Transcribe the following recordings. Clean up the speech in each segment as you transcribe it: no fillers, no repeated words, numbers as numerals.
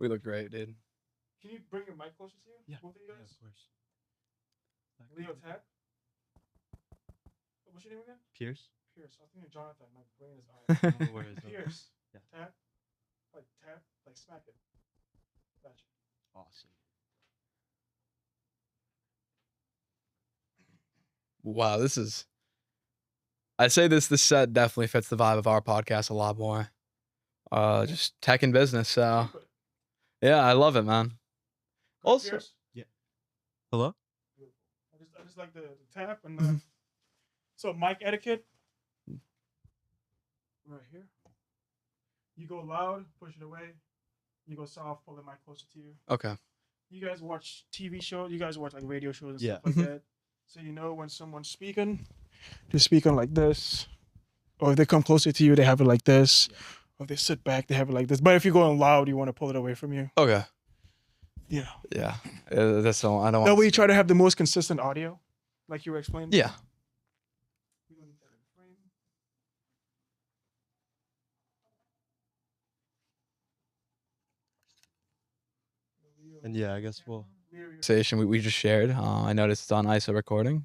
We look great, dude. Can you bring your mic closer to you? Yeah. Both of you Yeah, guys? of course. Leo Tat. What's your name again? Pierce. Pierce. I was thinking Jonathan. My brain is out. No worries. Pierce. Yeah. Tap. Like smack it. Gotcha. Awesome. Wow, this is. I'd say this set definitely fits the vibe of our podcast a lot more. Just tech and business. So Keep it. yeah, I love it, man. Good, Also- Pierce? Hello? Beautiful. I just like the tap and the. So mic etiquette. Right here. You go loud, push it away. You go soft, pull the mic closer to you. Okay. You guys watch TV shows. You guys watch like radio shows and Yeah. stuff like that. So you know when someone's speaking, they're speaking like this. Or if they come closer to you, they have it like this. Yeah. Or if they sit back, they have it like this. But if you're going loud, you want to pull it away from you. Okay. Yeah. Yeah. That's all. I don't. That want way you try to have the most consistent audio, like you were explaining. Yeah. We're gonna need that in frame. And yeah, I guess we'll. Conversation we just shared. I noticed it's on ISO recording.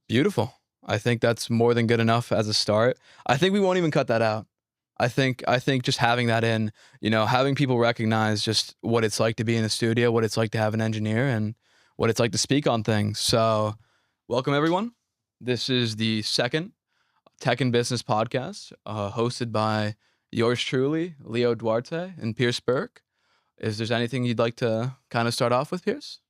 Beautiful. I think that's more than good enough as a start. I think we won't even cut that out. I think just having that in, having people recognize just what it's like to be in the studio, what it's like to have an engineer, and what it's like to speak on things. So, welcome everyone. This is the second Tech and Business podcast, hosted by yours truly, Leo Duarte and Pierce Berke. Is there anything you'd like to kind of start off with, Pierce?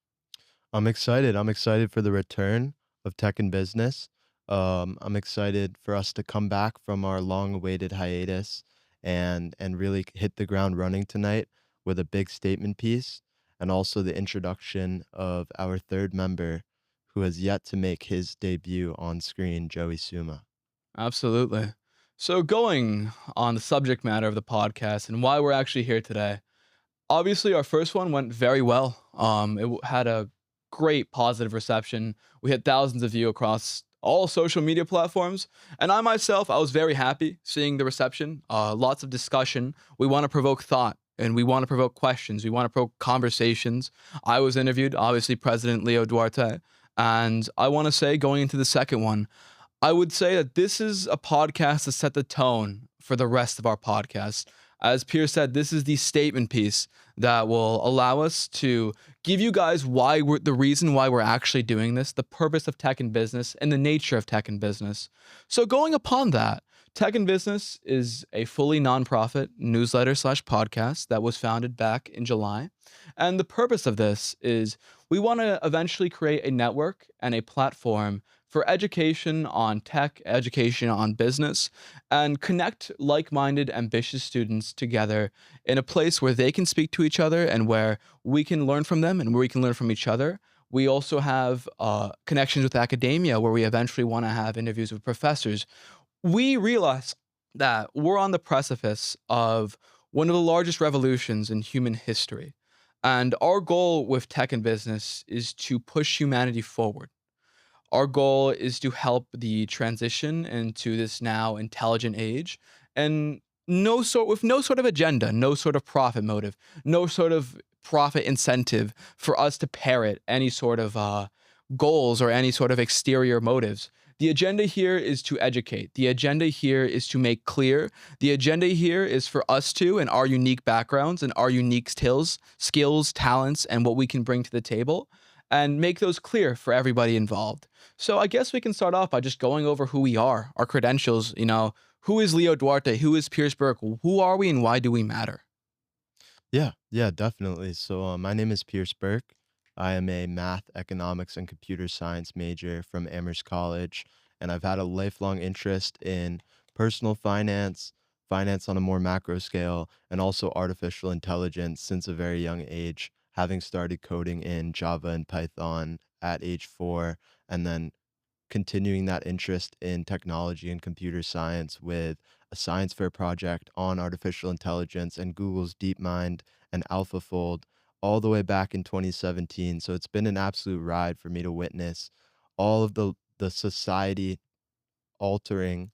I'm excited. I'm excited for the return of Tech and Business. I'm excited for us to come back from our long-awaited hiatus and really hit the ground running tonight with a big statement piece, and also the introduction of our third member who has yet to make his debut on screen, Joey Summa. Absolutely. So going on the subject matter of the podcast and why we're actually here today. Obviously, our first one went very well. It had a great positive reception. We had thousands of views across all social media platforms. And I myself, I was very happy seeing the reception. Lots of discussion. We want to provoke thought and we want to provoke questions. We want to provoke conversations. I was interviewed, obviously, President Leo Duarte. And I want to say, going into the second one, I would say that this is a podcast to set the tone for the rest of our podcast. As Pierce said, this is the statement piece that will allow us to give you guys the reason why we're actually doing this, the purpose of tech and business, and the nature of tech and business. So going upon that, Tech and Business is a fully nonprofit newsletter/podcast that was founded back in July. And the purpose of this is we want to eventually create a network and a platform for education on tech, education on business, and connect like-minded, ambitious students together in a place where they can speak to each other and where we can learn from them and where we can learn from each other. We also have connections with academia where we eventually want to have interviews with professors. We realize that we're on the precipice of one of the largest revolutions in human history. And our goal with tech and business is to push humanity forward. Our goal is to help the transition into this now intelligent age, and with no sort of agenda, no sort of profit motive, no sort of profit incentive for us to parrot any sort of goals or any sort of exterior motives. The agenda here is to educate. The agenda here is to make clear. The agenda here is for us to, and our unique backgrounds and our unique skills, talents, and what we can bring to the table, and make those clear for everybody involved. So I guess we can start off by just going over who we are, our credentials. Who is Leo Duarte? Who is Pierce Berke? Who are we and why do we matter? Yeah, definitely. So my name is Pierce Berke. I am a math, economics, and computer science major from Amherst College, and I've had a lifelong interest in personal finance, finance on a more macro scale, and also artificial intelligence since a very young age, having started coding in Java and Python at age 4, and then continuing that interest in technology and computer science with a science fair project on artificial intelligence and Google's DeepMind and AlphaFold all the way back in 2017. So it's been an absolute ride for me to witness all of the society altering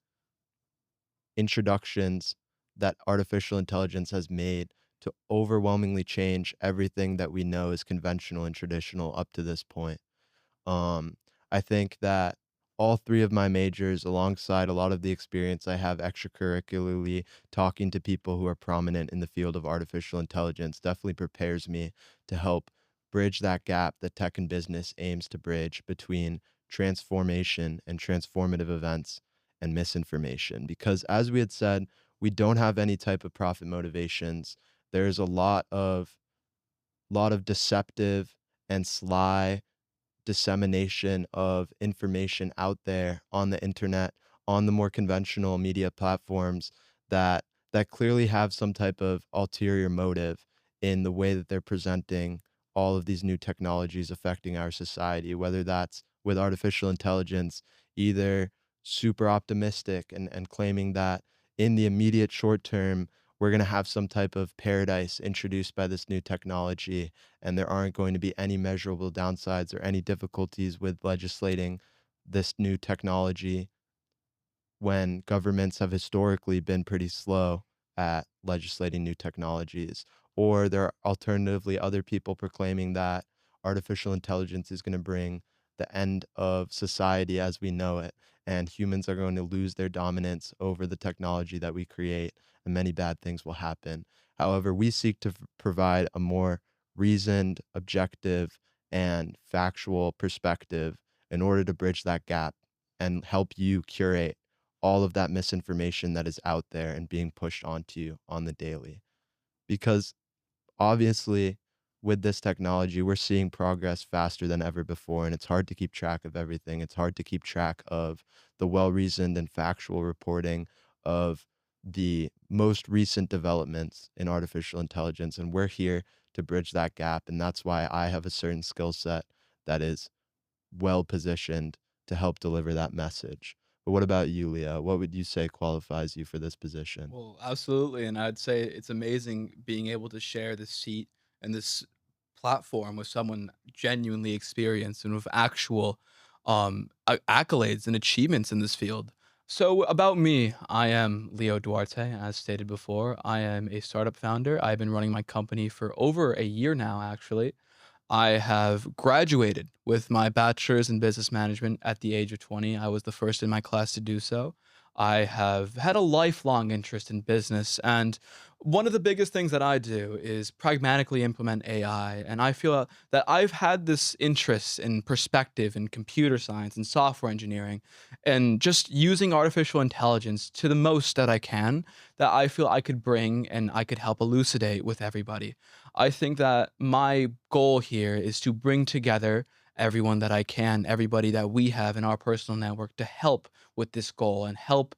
introductions that artificial intelligence has made to overwhelmingly change everything that we know is conventional and traditional up to this point. Um, I think that all three of my majors, alongside a lot of the experience I have extracurricularly talking to people who are prominent in the field of artificial intelligence, definitely prepares me to help bridge that gap that tech and business aims to bridge between transformation and transformative events and misinformation. Because as we had said, we don't have any type of profit motivations. There's a lot of deceptive and sly dissemination of information out there on the internet, on the more conventional media platforms that clearly have some type of ulterior motive in the way that they're presenting all of these new technologies affecting our society, whether that's with artificial intelligence, either super optimistic and claiming that in the immediate short term, we're going to have some type of paradise introduced by this new technology and there aren't going to be any measurable downsides or any difficulties with legislating this new technology when governments have historically been pretty slow at legislating new technologies. Or there are alternatively other people proclaiming that artificial intelligence is going to bring the end of society as we know it, and humans are going to lose their dominance over the technology that we create, and many bad things will happen. However, we seek to provide a more reasoned, objective, and factual perspective in order to bridge that gap and help you curate all of that misinformation that is out there and being pushed onto you on the daily. Because obviously, with this technology, we're seeing progress faster than ever before, and it's hard to keep track of everything. It's hard to keep track of the well reasoned and factual reporting of the most recent developments in artificial intelligence. And we're here to bridge that gap. And that's why I have a certain skill set that is well positioned to help deliver that message. But what about you, Leah? What would you say qualifies you for this position? Well, absolutely, and I'd say it's amazing being able to share this seat and this platform with someone genuinely experienced and with actual accolades and achievements in this field. So, about me, I am Leo Duarte, as stated before. I am a startup founder. I've been running my company for over a year now, actually. I have graduated with my bachelor's in business management at the age of 20. I was the first in my class to do so. I have had a lifelong interest in business, and one of the biggest things that I do is pragmatically implement AI. And I feel that I've had this interest in perspective in computer science and software engineering, and just using artificial intelligence to the most that I can, that I feel I could bring and I could help elucidate with everybody. I think that my goal here is to bring together everyone that I can, everybody that we have in our personal network to help with this goal and help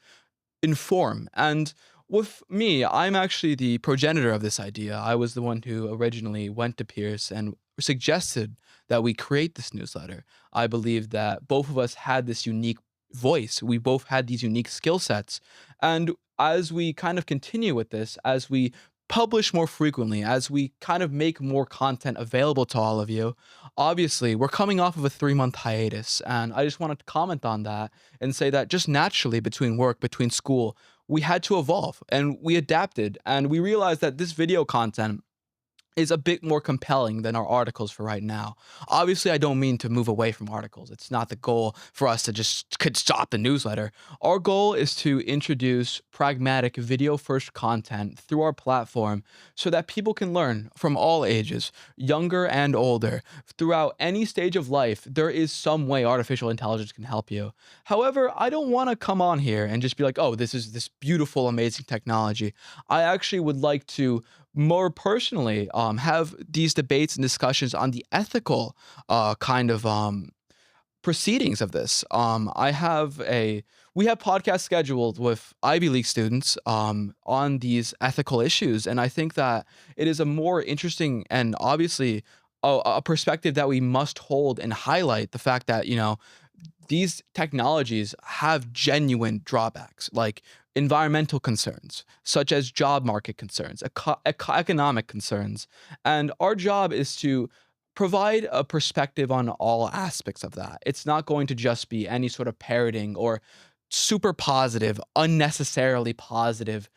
inform. And with me, I'm actually the progenitor of this idea. I was the one who originally went to Pierce and suggested that we create this newsletter. I believe that both of us had this unique voice. We both had these unique skill sets. And as we kind of continue with this, as we publish more frequently, as we kind of make more content available to all of you, obviously we're coming off of a 3 month hiatus. And I just wanted to comment on that and say that just naturally between work, between school, we had to evolve and we adapted and we realized that this video content is a bit more compelling than our articles for right now. Obviously, I don't mean to move away from articles. It's not the goal for us to just could stop the newsletter. Our goal is to introduce pragmatic video first content through our platform so that people can learn from all ages, younger and older. Throughout any stage of life, there is some way artificial intelligence can help you. However, I don't want to come on here and just be like, "Oh, this is this beautiful amazing technology." I actually would like to more personally have these debates and discussions on the ethical kind of proceedings of this. We have podcasts scheduled with Ivy League students on these ethical issues, and I think that it is a more interesting and obviously a perspective that we must hold and highlight the fact that these technologies have genuine drawbacks like environmental concerns such as job market concerns, economic concerns, and our job is to provide a perspective on all aspects of that. It's not going to just be any sort of parroting or super positive, unnecessarily positive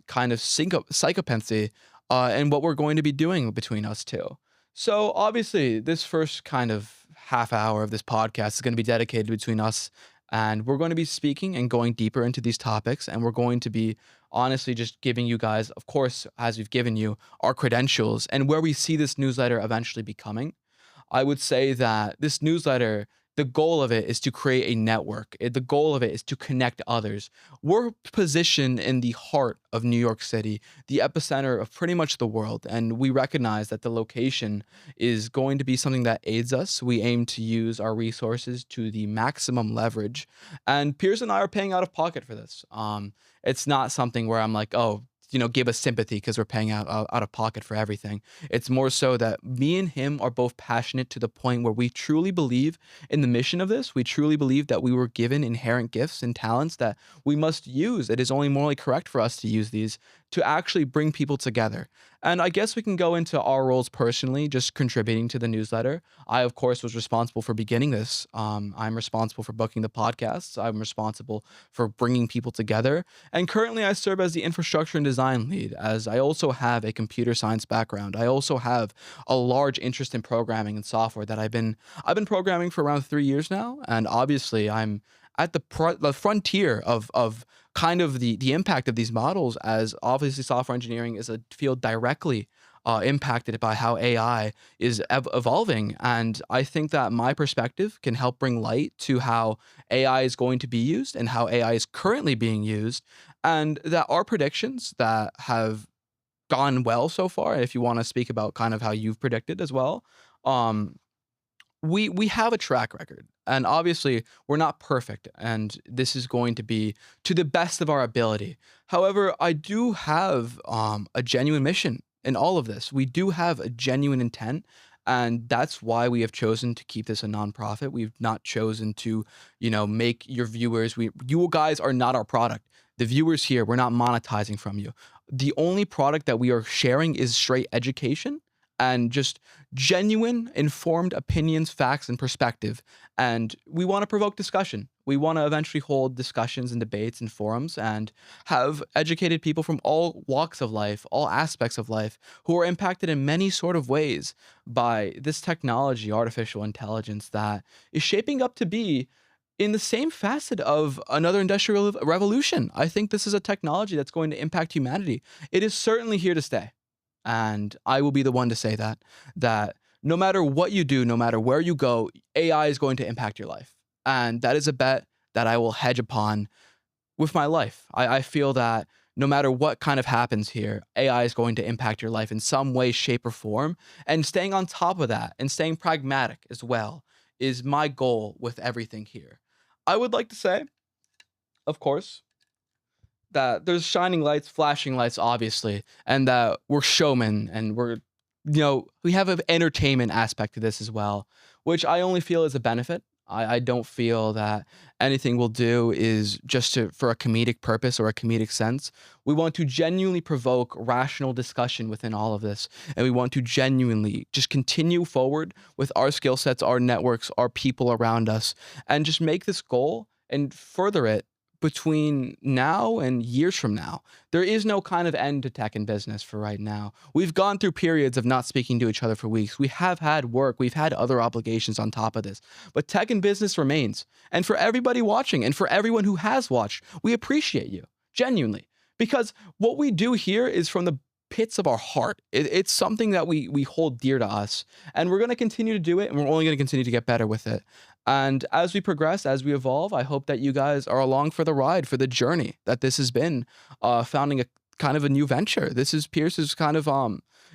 kind of psychopathy, and what we're going to be doing between us two. So obviously, this first kind of half hour of this podcast is going to be dedicated between us, and we're going to be speaking and going deeper into these topics, and we're going to be honestly just giving you guys, of course, as we've given you our credentials and where we see this newsletter eventually becoming. I would say that this newsletter, the goal of it is to create a network. The goal of it is to connect others. We're positioned in the heart of New York City, the epicenter of pretty much the world. And we recognize that the location is going to be something that aids us. We aim to use our resources to the maximum leverage. And Piers and I are paying out of pocket for this. It's not something where I'm like, oh, give us sympathy because we're paying out of pocket for everything. It's more so that me and him are both passionate to the point where we truly believe in the mission of this. We truly believe that we were given inherent gifts and talents that we must use. It is only morally correct for us to use these to actually bring people together. And I guess we can go into our roles personally, just contributing to the newsletter. I, of course, was responsible for beginning this. I'm responsible for booking the podcasts. I'm responsible for bringing people together. And currently, I serve as the infrastructure and design lead, as I also have a computer science background. I also have a large interest in programming and software that I've been programming for around 3 years now, and obviously, I'm at the frontier of kind of the impact of these models, as obviously software engineering is a field directly impacted by how AI is evolving. And I think that my perspective can help bring light to how AI is going to be used and how AI is currently being used, and that our predictions that have gone well so far, if you want to speak about kind of how you've predicted as well, um, we have a track record, and obviously we're not perfect, and this is going to be to the best of our ability. However, I do have a genuine mission in all of this. We do have a genuine intent, and that's why we have chosen to keep this a nonprofit. We've not chosen to make your viewers, you guys are not our product. The viewers here, we're not monetizing from you. The only product that we are sharing is straight education and just genuine, informed opinions, facts, and perspective. And we want to provoke discussion. We want to eventually hold discussions and debates and forums and have educated people from all walks of life, all aspects of life, who are impacted in many sort of ways by this technology, artificial intelligence, that is shaping up to be in the same facet of another industrial revolution. I think this is a technology that's going to impact humanity. It is certainly here to stay. And I will be the one to say that no matter what you do, no matter where you go, AI is going to impact your life. And that is a bet that I will hedge upon with my life. I feel that no matter what kind of happens here, AI is going to impact your life in some way, shape, or form. And staying on top of that and staying pragmatic as well is my goal with everything here. I would like to say, of course, that there's shining lights, flashing lights, obviously, and that we're showmen and we have an entertainment aspect to this as well, which I only feel is a benefit. I don't feel that anything we'll do is just for a comedic purpose or a comedic sense. We want to genuinely provoke rational discussion within all of this, and we want to genuinely just continue forward with our skill sets, our networks, our people around us, and just make this goal and further it between now and years from now. There is no kind of end to tech and business for right now. We've gone through periods of not speaking to each other for weeks. We have had work. We've had other obligations on top of this. But tech and business remains. And for everybody watching and for everyone who has watched, we appreciate you, genuinely. Because what we do here is from the pits of our heart. It's something that we hold dear to us. And we're going to continue to do it, and we're only going to continue to get better with it. And as we progress, as we evolve, I hope that you guys are along for the ride, for the journey that this has been, founding a kind of a new venture. This is Pierce's kind of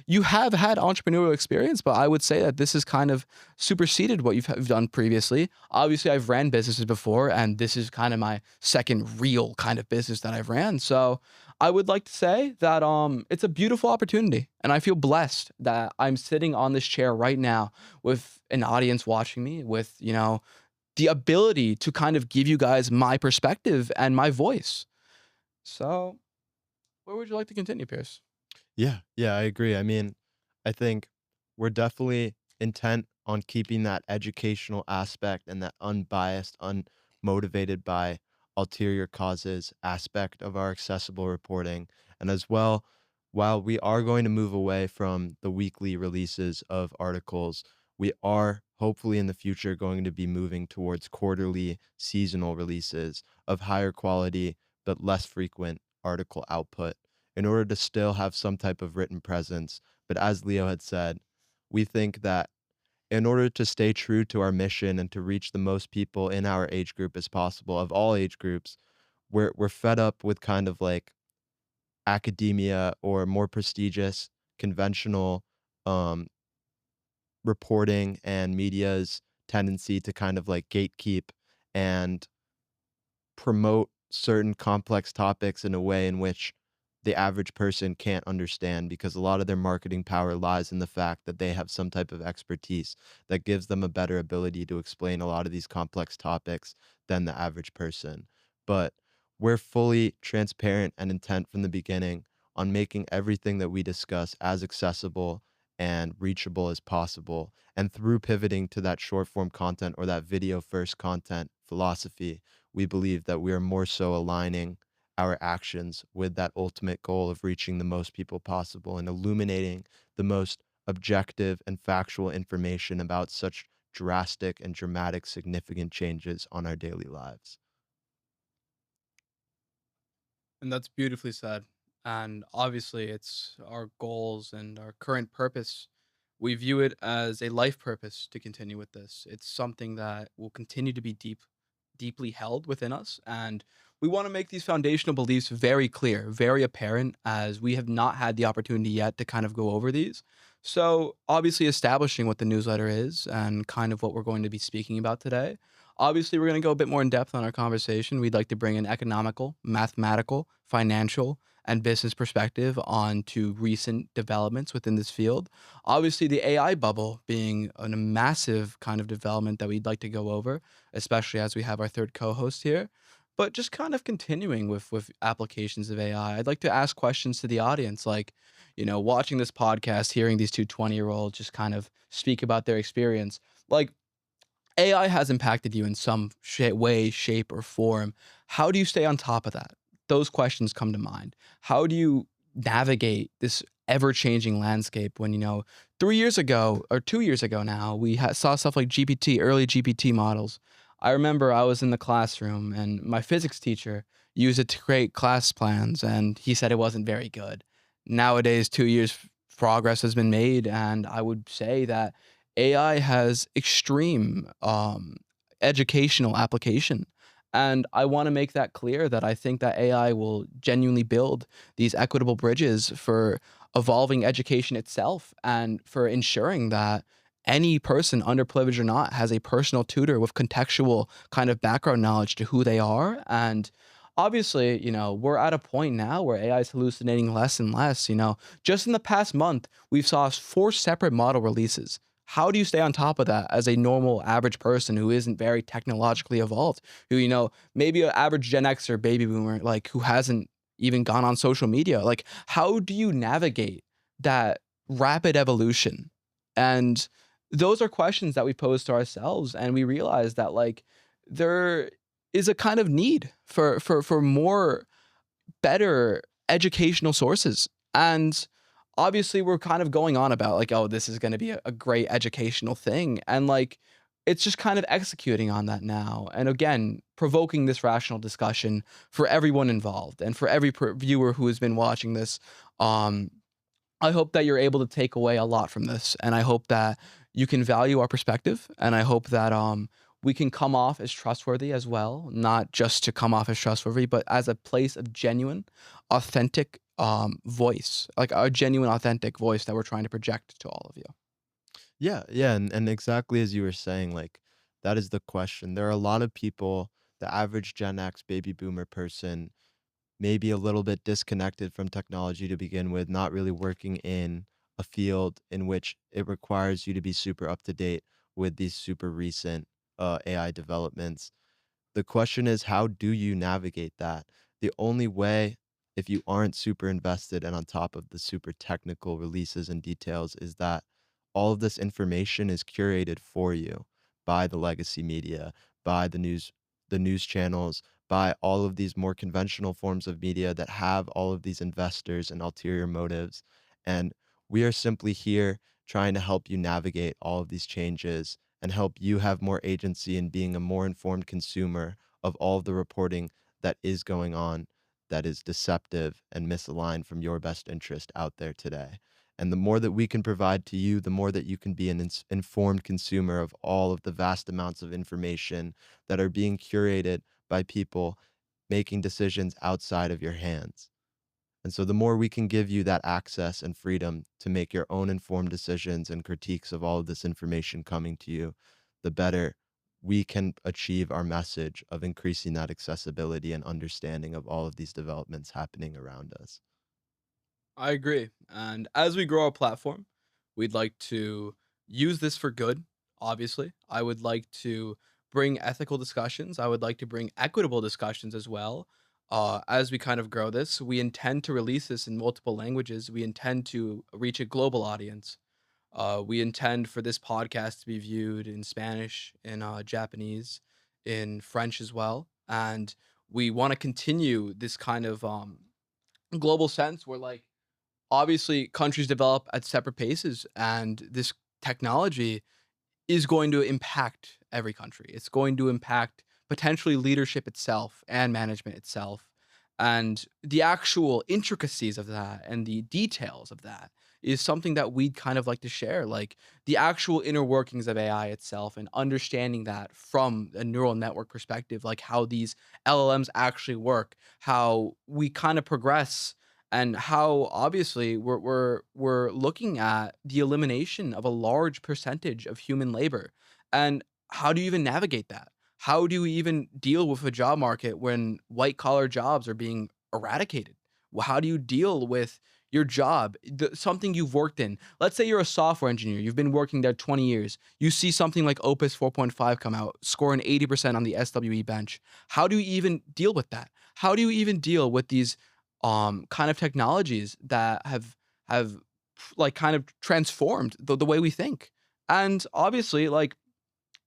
you have had entrepreneurial experience, but I would say that this has kind of superseded what you've done previously. Obviously, I've ran businesses before, and this is kind of my second real kind of business that I've ran. So I would like to say that it's a beautiful opportunity, and I feel blessed that I'm sitting on this chair right now with an audience watching me, with the ability to kind of give you guys my perspective and my voice. So, where would you like to continue, Pierce? Yeah, yeah, I agree. I mean, I think we're definitely intent on keeping that educational aspect and that unbiased, unmotivated by ulterior causes aspect of our accessible reporting. And as well, while we are going to move away from the weekly releases of articles, we are hopefully in the future going to be moving towards quarterly seasonal releases of higher quality but less frequent article output in order to still have some type of written presence. But as Leo had said, we think that in order to stay true to our mission and to reach the most people in our age group as possible, of all age groups, we're fed up with kind of like academia or more prestigious conventional um, reporting and media's tendency to kind of like gatekeep and promote certain complex topics in a way in which the average person can't understand, because a lot of their marketing power lies in the fact that they have some type of expertise that gives them a better ability to explain a lot of these complex topics than the average person. But we're fully transparent and intent from the beginning on making everything that we discuss as accessible and reachable as possible. And through pivoting to that short form content or that video first content philosophy, we believe that we are more so aligning our actions with that ultimate goal of reaching the most people possible and illuminating the most objective and factual information about such drastic and dramatic significant changes on our daily lives. And that's beautifully said. And obviously, it's our goals and our current purpose. We view it as a life purpose to continue with this. It's something that will continue to be deeply held within us. And we want to make these foundational beliefs very clear, very apparent, as we have not had the opportunity yet to kind of go over these. So, obviously, establishing what the newsletter is and kind of what we're going to be speaking about today. Obviously, we're going to go a bit more in depth on our conversation. We'd like to bring an economical, mathematical, financial, and business perspective onto recent developments within this field. Obviously, the AI bubble being a massive kind of development that we'd like to go over, especially as we have our third co-host here. But just kind of continuing with applications of AI, I'd like to ask questions to the audience, like, watching this podcast, hearing these two 20-year-olds just kind of speak about their experience. Like, AI has impacted you in some way, shape, or form. How do you stay on top of that? Those questions come to mind. How do you navigate this ever changing landscape when, 3 years ago or 2 years ago now, we saw stuff like GPT, early GPT models. I remember I was in the classroom and my physics teacher used it to create class plans, and he said it wasn't very good. Nowadays, 2 years progress has been made, and I would say that AI has extreme educational application. And I want to make that clear that I think that AI will genuinely build these equitable bridges for evolving education itself and for ensuring that any person, underprivileged or not, has a personal tutor with contextual kind of background knowledge to who they are. And obviously, we're at a point now where AI is hallucinating less and less. Just in the past month, we've saw 4 separate model releases. How do you stay on top of that as a normal average person who isn't very technologically evolved, who, maybe an average Gen X or baby boomer, like who hasn't even gone on social media? Like, how do you navigate that rapid evolution? And those are questions that we pose to ourselves. And we realize that, like, there is a kind of need for more better educational sources. And obviously we're kind of going on about like, oh, this is going to be a great educational thing. And like, it's just kind of executing on that now. And again, provoking this rational discussion for everyone involved and for every viewer who has been watching this. Um, I hope that you're able to take away a lot from this, and I hope that you can value our perspective, and I hope that we can come off as trustworthy as well, not just to come off as trustworthy, but as a place of genuine, authentic voice, like a genuine, authentic voice that we're trying to project to all of you. Yeah, yeah, and exactly as you were saying, like that is the question. There are a lot of people, the average Gen X baby boomer person, maybe a little bit disconnected from technology to begin with, not really working in a field in which it requires you to be super up to date with these super recent AI developments. The question is, how do you navigate that? The only way, if you aren't super invested and on top of the super technical releases and details, is that all of this information is curated for you by the legacy media, by the news channels, by all of these more conventional forms of media that have all of these investors and ulterior motives. And we are simply here trying to help you navigate all of these changes and help you have more agency in being a more informed consumer of all of the reporting that is going on that is deceptive and misaligned from your best interest out there today. And the more that we can provide to you, the more that you can be an informed consumer of all of the vast amounts of information that are being curated by people making decisions outside of your hands. And so the more we can give you that access and freedom to make your own informed decisions and critiques of all of this information coming to you, the better we can achieve our message of increasing that accessibility and understanding of all of these developments happening around us. I agree. And as we grow our platform, we'd like to use this for good, obviously. I would like to bring ethical discussions. I would like to bring equitable discussions as well. As we kind of grow this, we intend to release this in multiple languages. We intend to reach a global audience. We intend for this podcast to be viewed in Spanish, in Japanese, in French as well. And we want to continue this kind of global sense where, like, obviously countries develop at separate paces, and this technology is going to impact every country. It's going to impact potentially leadership itself and management itself. And the actual intricacies of that and the details of that is something that we'd kind of like to share. Like the actual inner workings of AI itself and understanding that from a neural network perspective, like how these LLMs actually work, how we kind of progress, and how obviously we're looking at the elimination of a large percentage of human labor. And how do you even navigate that? How do you even deal with a job market when white collar jobs are being eradicated? How do you deal with your job, something you've worked in? Let's say you're a software engineer, you've been working there 20 years. You see something like Opus 4.5 come out, scoring 80% on the SWE bench. How do you even deal with that? How do you even deal with these kind of technologies that have like kind of transformed the way we think? And obviously, like,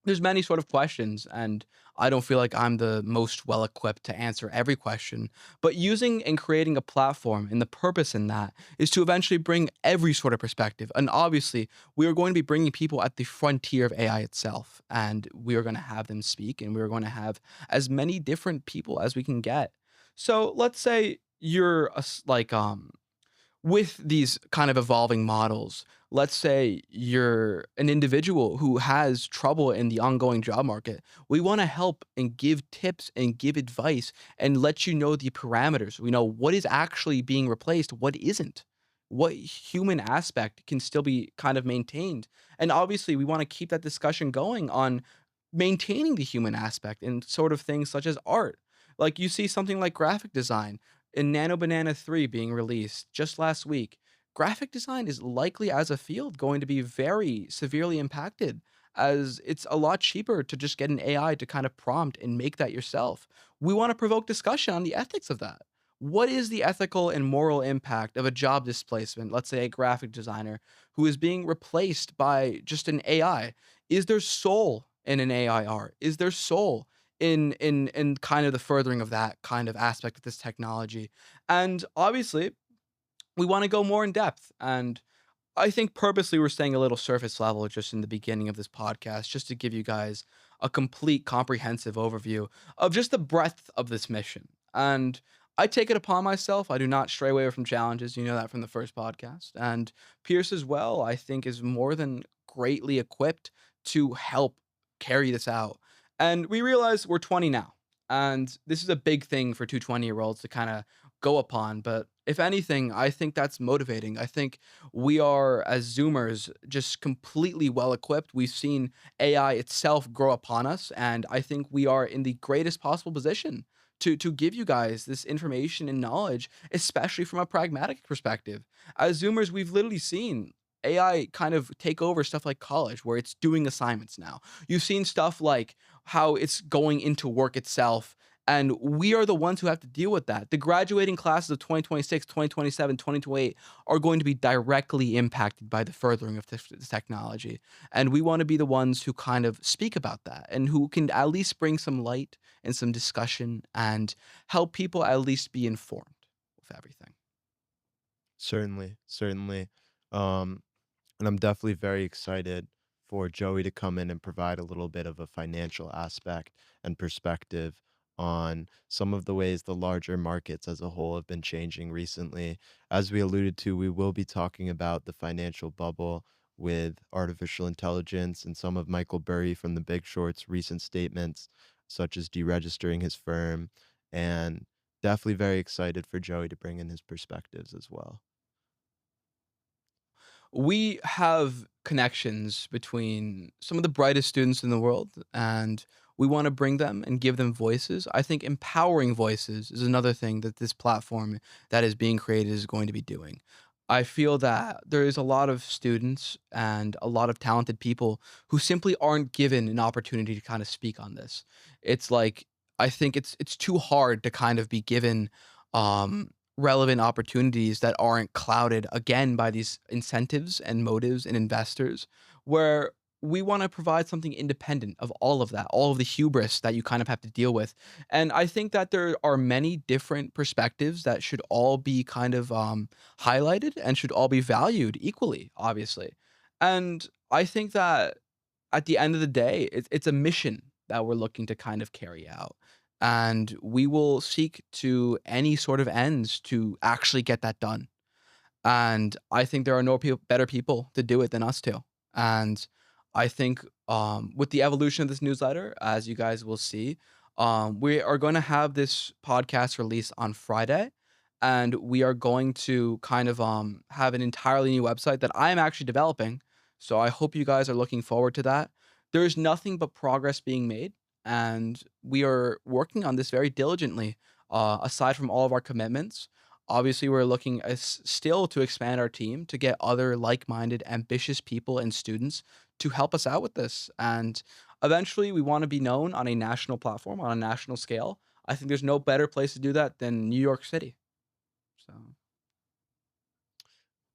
there's many sort of questions, and I don't feel like I'm the most well equipped to answer every question. But using and creating a platform, and the purpose in that is to eventually bring every sort of perspective. And obviously, we are going to be bringing people at the frontier of AI itself, and we are going to have them speak, and we are going to have as many different people as we can get. So let's say you're with these kind of evolving models, let's say you're an individual who has trouble in the ongoing job market. We want to help and give tips and give advice and let you know the parameters. We know what is actually being replaced, what isn't, what human aspect can still be kind of maintained. And obviously, we want to keep that discussion going on maintaining the human aspect in sort of things such as art. Like you see something like graphic design in Nano Banana 3 being released just last week. Graphic design is likely as a field going to be very severely impacted, as it's a lot cheaper to just get an AI to kind of prompt and make that yourself. We want to provoke discussion on the ethics of that. What is the ethical and moral impact of a job displacement? Let's say a graphic designer who is being replaced by just an AI. Is there soul in an AI art? Is there soul in kind of the furthering of that kind of aspect of this technology? And obviously, we want to go more in depth. And I think purposely we're staying a little surface level just in the beginning of this podcast, just to give you guys a complete comprehensive overview of just the breadth of this mission. And I take it upon myself. I do not stray away from challenges. You know that from the first podcast. And Pierce as well, I think, is more than greatly equipped to help carry this out. And we realize we're 20 now. And this is a big thing for two 20-year-olds to kind of go upon. But if anything, I think that's motivating. I think we are, as Zoomers, just completely well equipped. We've seen AI itself grow upon us, and I think we are in the greatest possible position to give you guys this information and knowledge, especially from a pragmatic perspective. As Zoomers, we've literally seen AI kind of take over stuff like college, where it's doing assignments now. You've seen stuff like how it's going into work itself And we are the ones who have to deal with that. The graduating classes of 2026, 2027, 2028 are going to be directly impacted by the furthering of this technology. And we want to be the ones who kind of speak about that and who can at least bring some light and some discussion and help people at least be informed with everything. Certainly, certainly. Um, and I'm definitely very excited for Joey to come in and provide a little bit of a financial aspect and perspective on some of the ways the larger markets as a whole have been changing recently. As we alluded to, we will be talking about the financial bubble with artificial intelligence and some of Michael Burry from The Big Short's recent statements, such as deregistering his firm, and definitely very excited for Joey to bring in his perspectives as well. We have connections between some of the brightest students in the world, and we want to bring them and give them voices. I think empowering voices is another thing that this platform that is being created is going to be doing. I feel that there is a lot of students and a lot of talented people who simply aren't given an opportunity to kind of speak on this. It's like I think it's too hard to kind of be given relevant opportunities that aren't clouded again by these incentives and motives and investors, where we want to provide something independent of all of that, all of the hubris that you kind of have to deal with. And I think that there are many different perspectives that should all be kind of highlighted and should all be valued equally, obviously. And I think that at the end of the day, it's a mission that we're looking to kind of carry out. And we will seek to any sort of ends to actually get that done. And I think there are no better people to do it than us two. And I think with the evolution of this newsletter, as you guys will see, we are going to have this podcast released on Friday. And we are going to kind of have an entirely new website that I am actually developing. So I hope you guys are looking forward to that. There is nothing but progress being made. And we are working on this very diligently, aside from all of our commitments. Obviously, we're looking still to expand our team to get other like-minded, ambitious people and students to help us out with this. And eventually, we want to be known on a national platform, on a national scale. I think there's no better place to do that than New York City. So,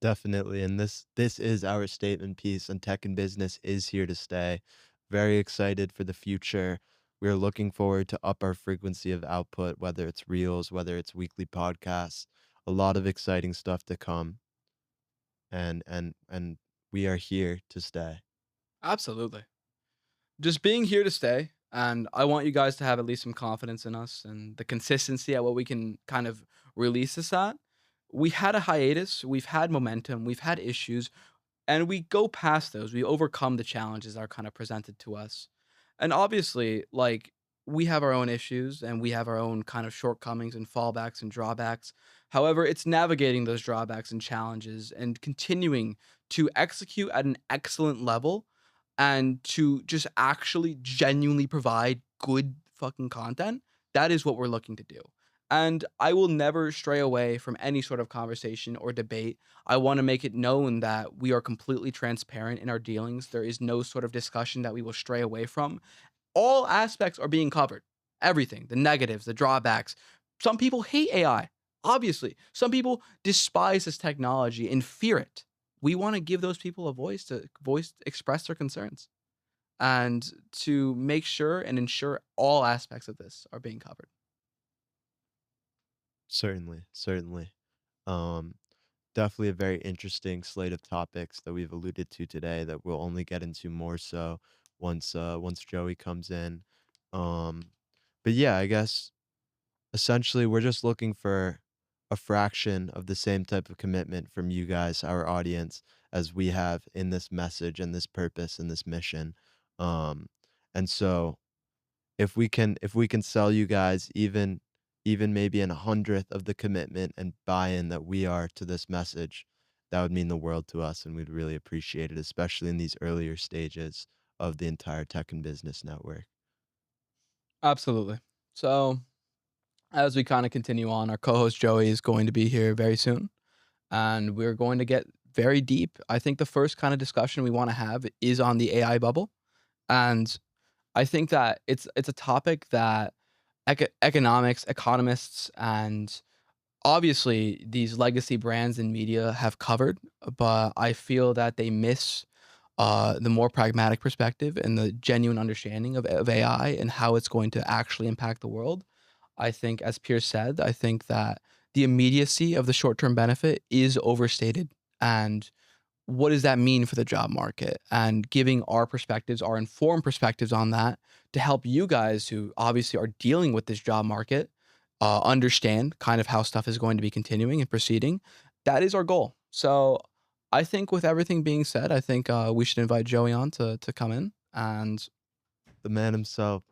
Definitely, and this is our statement piece, and tech and business is here to stay. Very excited for the future. We're looking forward to up our frequency of output, whether it's reels, whether it's weekly podcasts. A lot of exciting stuff to come, and we are here to stay. absolutely. Just being here to stay. And I want you guys to have at least some confidence in us and the consistency at what we can kind of release this at. We had a hiatus, we've had momentum, we've had issues, and we go past those. We overcome the challenges that are kind of presented to us. And obviously, like, we have our own issues and we have our own kind of shortcomings and fallbacks and drawbacks. However, it's navigating those drawbacks and challenges and continuing to execute at an excellent level and to just actually genuinely provide good fucking content. That is what we're looking to do. And I will never stray away from any sort of conversation or debate. I want to make it known that we are completely transparent in our dealings. There is no sort of discussion that we will stray away from. All aspects are being covered. Everything, the negatives, the drawbacks. Some people hate AI, obviously. Some people despise this technology and fear it. We want to give those people a voice express their concerns and to make sure and ensure all aspects of this are being covered. Certainly, certainly. Um, Definitely a very interesting slate of topics that we've alluded to today that we'll only get into more so once Joey comes in. Um, but yeah, I guess essentially we're just looking for a fraction of the same type of commitment from you guys, our audience, as we have in this message and this purpose and this mission. Um, and so if we can sell you guys even maybe in a hundredth of the commitment and buy-in that we are to this message, that would mean the world to us, and we'd really appreciate it, especially in these earlier stages of the entire tech and business network. Absolutely. So, as we kind of continue on, our co host Joey is going to be here very soon, and we're going to get very deep. I think the first kind of discussion we want to have is on the AI bubble. And I think that it's a topic that economics, economists, and obviously these legacy brands in media have covered, but I feel that they miss the more pragmatic perspective and the genuine understanding of AI and how it's going to actually impact the world. I think, as Pierce said, I think that the immediacy of the short term benefit is overstated. And what does that mean for the job market? And giving our perspectives, our informed perspectives on that to help you guys who obviously are dealing with this job market understand kind of how stuff is going to be continuing and proceeding. That is our goal. So I think with everything being said, I think we should invite Joey on to come in. And The man himself.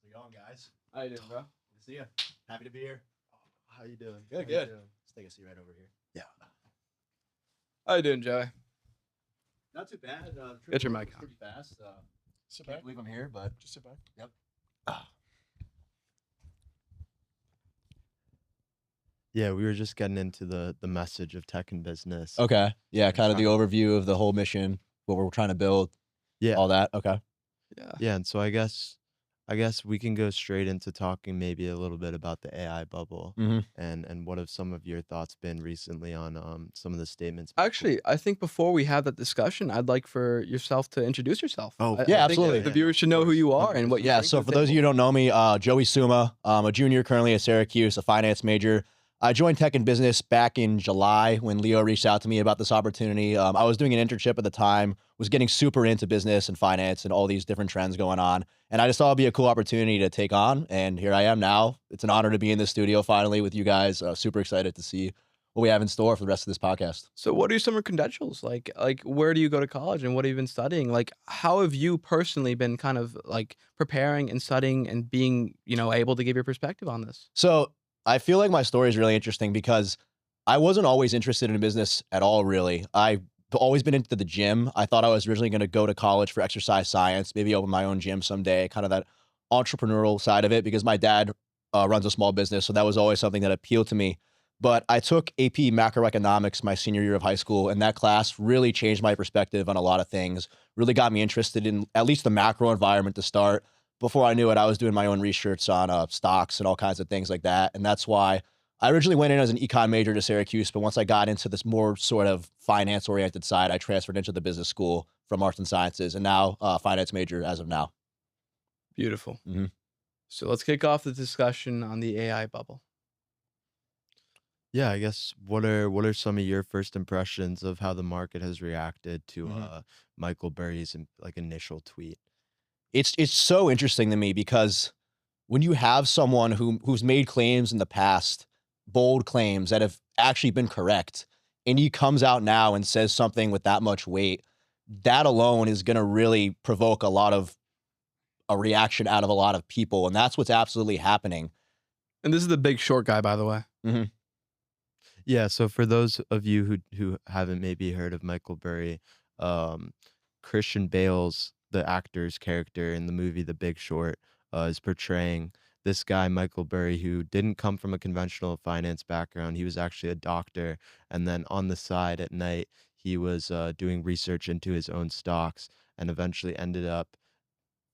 How's it going, guys? how you doing, bro? Good to see you. Happy to be here. How you doing? Good, How you good. doing? Let's take a seat right over here. Yeah. How you doing, Joey? Not too bad. Get your trip mic was on. pretty fast. Sit Can't back. believe I'm here, but Just sit back. Yeah, we were just getting into the message of tech and business. okay. Yeah, And kind of the trying- overview of the whole mission, what we're trying to build, Yeah. all that. Okay. Yeah. Yeah, and so I guess we can go straight into talking maybe a little bit about the AI bubble Mhm. and what have some of your thoughts been recently on some of the statements. people- Actually, I think before we have that discussion, I'd like for yourself to introduce yourself. Oh, I yeah, think absolutely. the viewers should know who you are and what you Yeah. bring to So the for those of you who table. don't know me, Joey Summa, I'm a junior currently at Syracuse, a finance major. I joined tech and business back in July when Leo reached out to me about this opportunity. I was doing an internship at the time, was getting super into business and finance and all these different trends going on. And I just thought it'd be a cool opportunity to take on. And here I am now. It's an honor to be in the studio finally with you guys. Super excited to see what we have in store for the rest of this podcast. So what are some of your credentials? Like where do you go to college and what have you been studying? Like how have you personally been kind of like preparing and studying and being, able to give your perspective on this? So I feel like my story is really interesting because I wasn't always interested in business at all, really. I've always been into the gym. I thought I was originally going to go to college for exercise science, maybe open my own gym someday, kind of that entrepreneurial side of it because my dad runs a small business. So that was always something that appealed to me. But I took AP macroeconomics my senior year of high school, and that class really changed my perspective on a lot of things, really got me interested in at least the macro environment to start. Before I knew it, I was doing my own research on stocks and all kinds of things like that. And that's why I originally went in as an econ major to Syracuse, but once I got into this more sort of finance oriented side, I transferred into the business school from arts and sciences and now finance major as of now. Beautiful. Mhm. So let's kick off the discussion on the AI bubble. Yeah, I guess what are some of your first impressions of how the market has reacted to Mhm. Michael Burry's initial tweet? It's so interesting to me because when you have someone who's made claims in the past, bold claims that have actually been correct, and he comes out now and says something with that much weight, that alone is going to really provoke a reaction out of a lot of people, and that's what's absolutely happening. And this is the Big Short guy, by the way. Yeah, so for those of you who haven't maybe heard of Michael Burry, um, Christian Bale's the actor's character in the movie The Big Short is portraying this guy Michael Burry who didn't come from a conventional finance background. He was actually a doctor, and then on the side at night he was doing research into his own stocks, and eventually ended up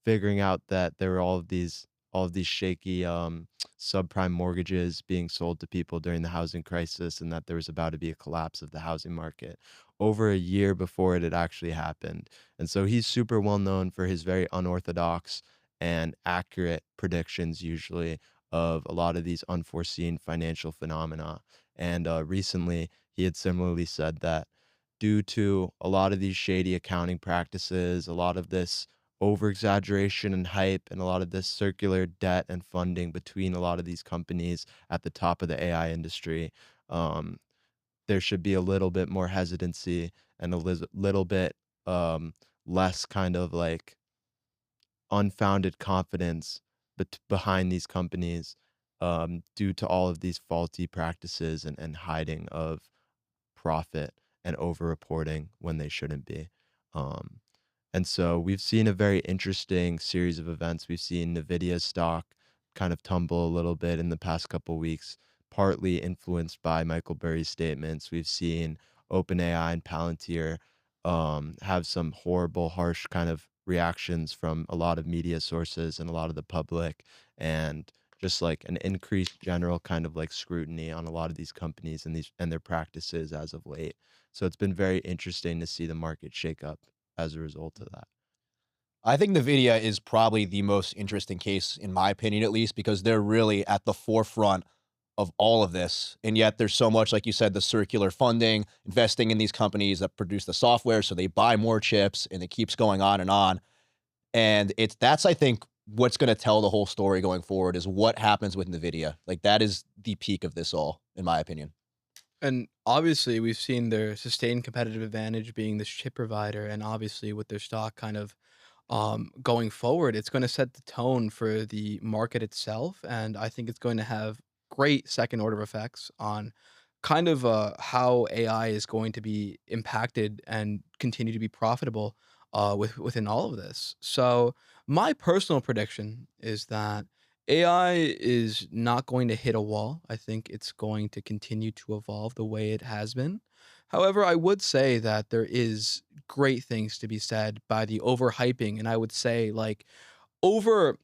figuring out that there were all of these shaky subprime mortgages being sold to people during the housing crisis, and that there was about to be a collapse of the housing market over a year before it had actually happened. And so he's super well known for his very unorthodox and accurate predictions usually of a lot of these unforeseen financial phenomena. And recently he had similarly said that due to a lot of these shady accounting practices, a lot of this over exaggeration and hype, and a lot of this circular debt and funding between a lot of these companies at the top of the AI industry, um, there should be a little bit more hesitancy and a little bit less kind of like unfounded confidence behind these companies due to all of these faulty practices and hiding of profit and over reporting when they shouldn't be. Um, and so we've seen a very interesting series of events. We've seen Nvidia's stock kind of tumble a little bit in the past couple weeks, partly influenced by Michael Burry's statements. We've seen OpenAI and Palantir have some horrible, harsh kind of reactions from a lot of media sources and a lot of the public. And just like an increased general kind of like scrutiny on a lot of these companies and their practices as of late. So it's been very interesting to see the market shake up as a result of that. I think NVIDIA is probably the most interesting case, in my opinion, at least, because they're really at the forefront of all of this. And yet there's so much, like you said, the circular funding, investing in these companies that produce the software. So they buy more chips and it keeps going on and on. And that's, I think, what's going to tell the whole story going forward is what happens with NVIDIA. Like that is the peak of this all, in my opinion. And obviously, we've seen their sustained competitive advantage being this chip provider, and obviously with their stock kind of going forward, it's going to set the tone for the market itself, and I think it's going to have great second order effects on kind of how AI is going to be impacted and continue to be profitable within all of this. So my personal prediction is that AI is not going to hit a wall. I think it's going to continue to evolve the way it has been. However, I would say that there is great things to be said by the overhyping, and I would say like over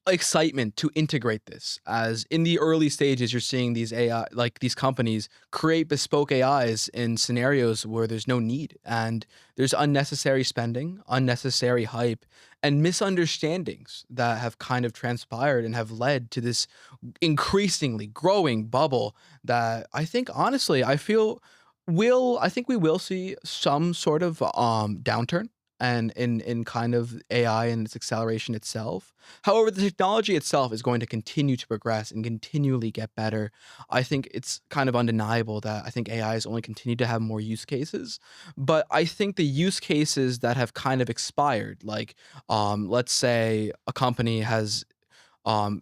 excitement to integrate this. As in the early stages, you're seeing these AI, like these companies create bespoke AIs in scenarios where there's no need, and there's unnecessary spending, unnecessary hype, and misunderstandings that have kind of transpired and have led to this increasingly growing bubble that I think honestly I feel will I think we will see some sort of downturn and in kind of AI and its acceleration itself. However, the technology itself is going to continue to progress and continually get better. I think it's kind of undeniable that I think AI has only continued to have more use cases, but I think the use cases that have kind of expired, like let's say a company has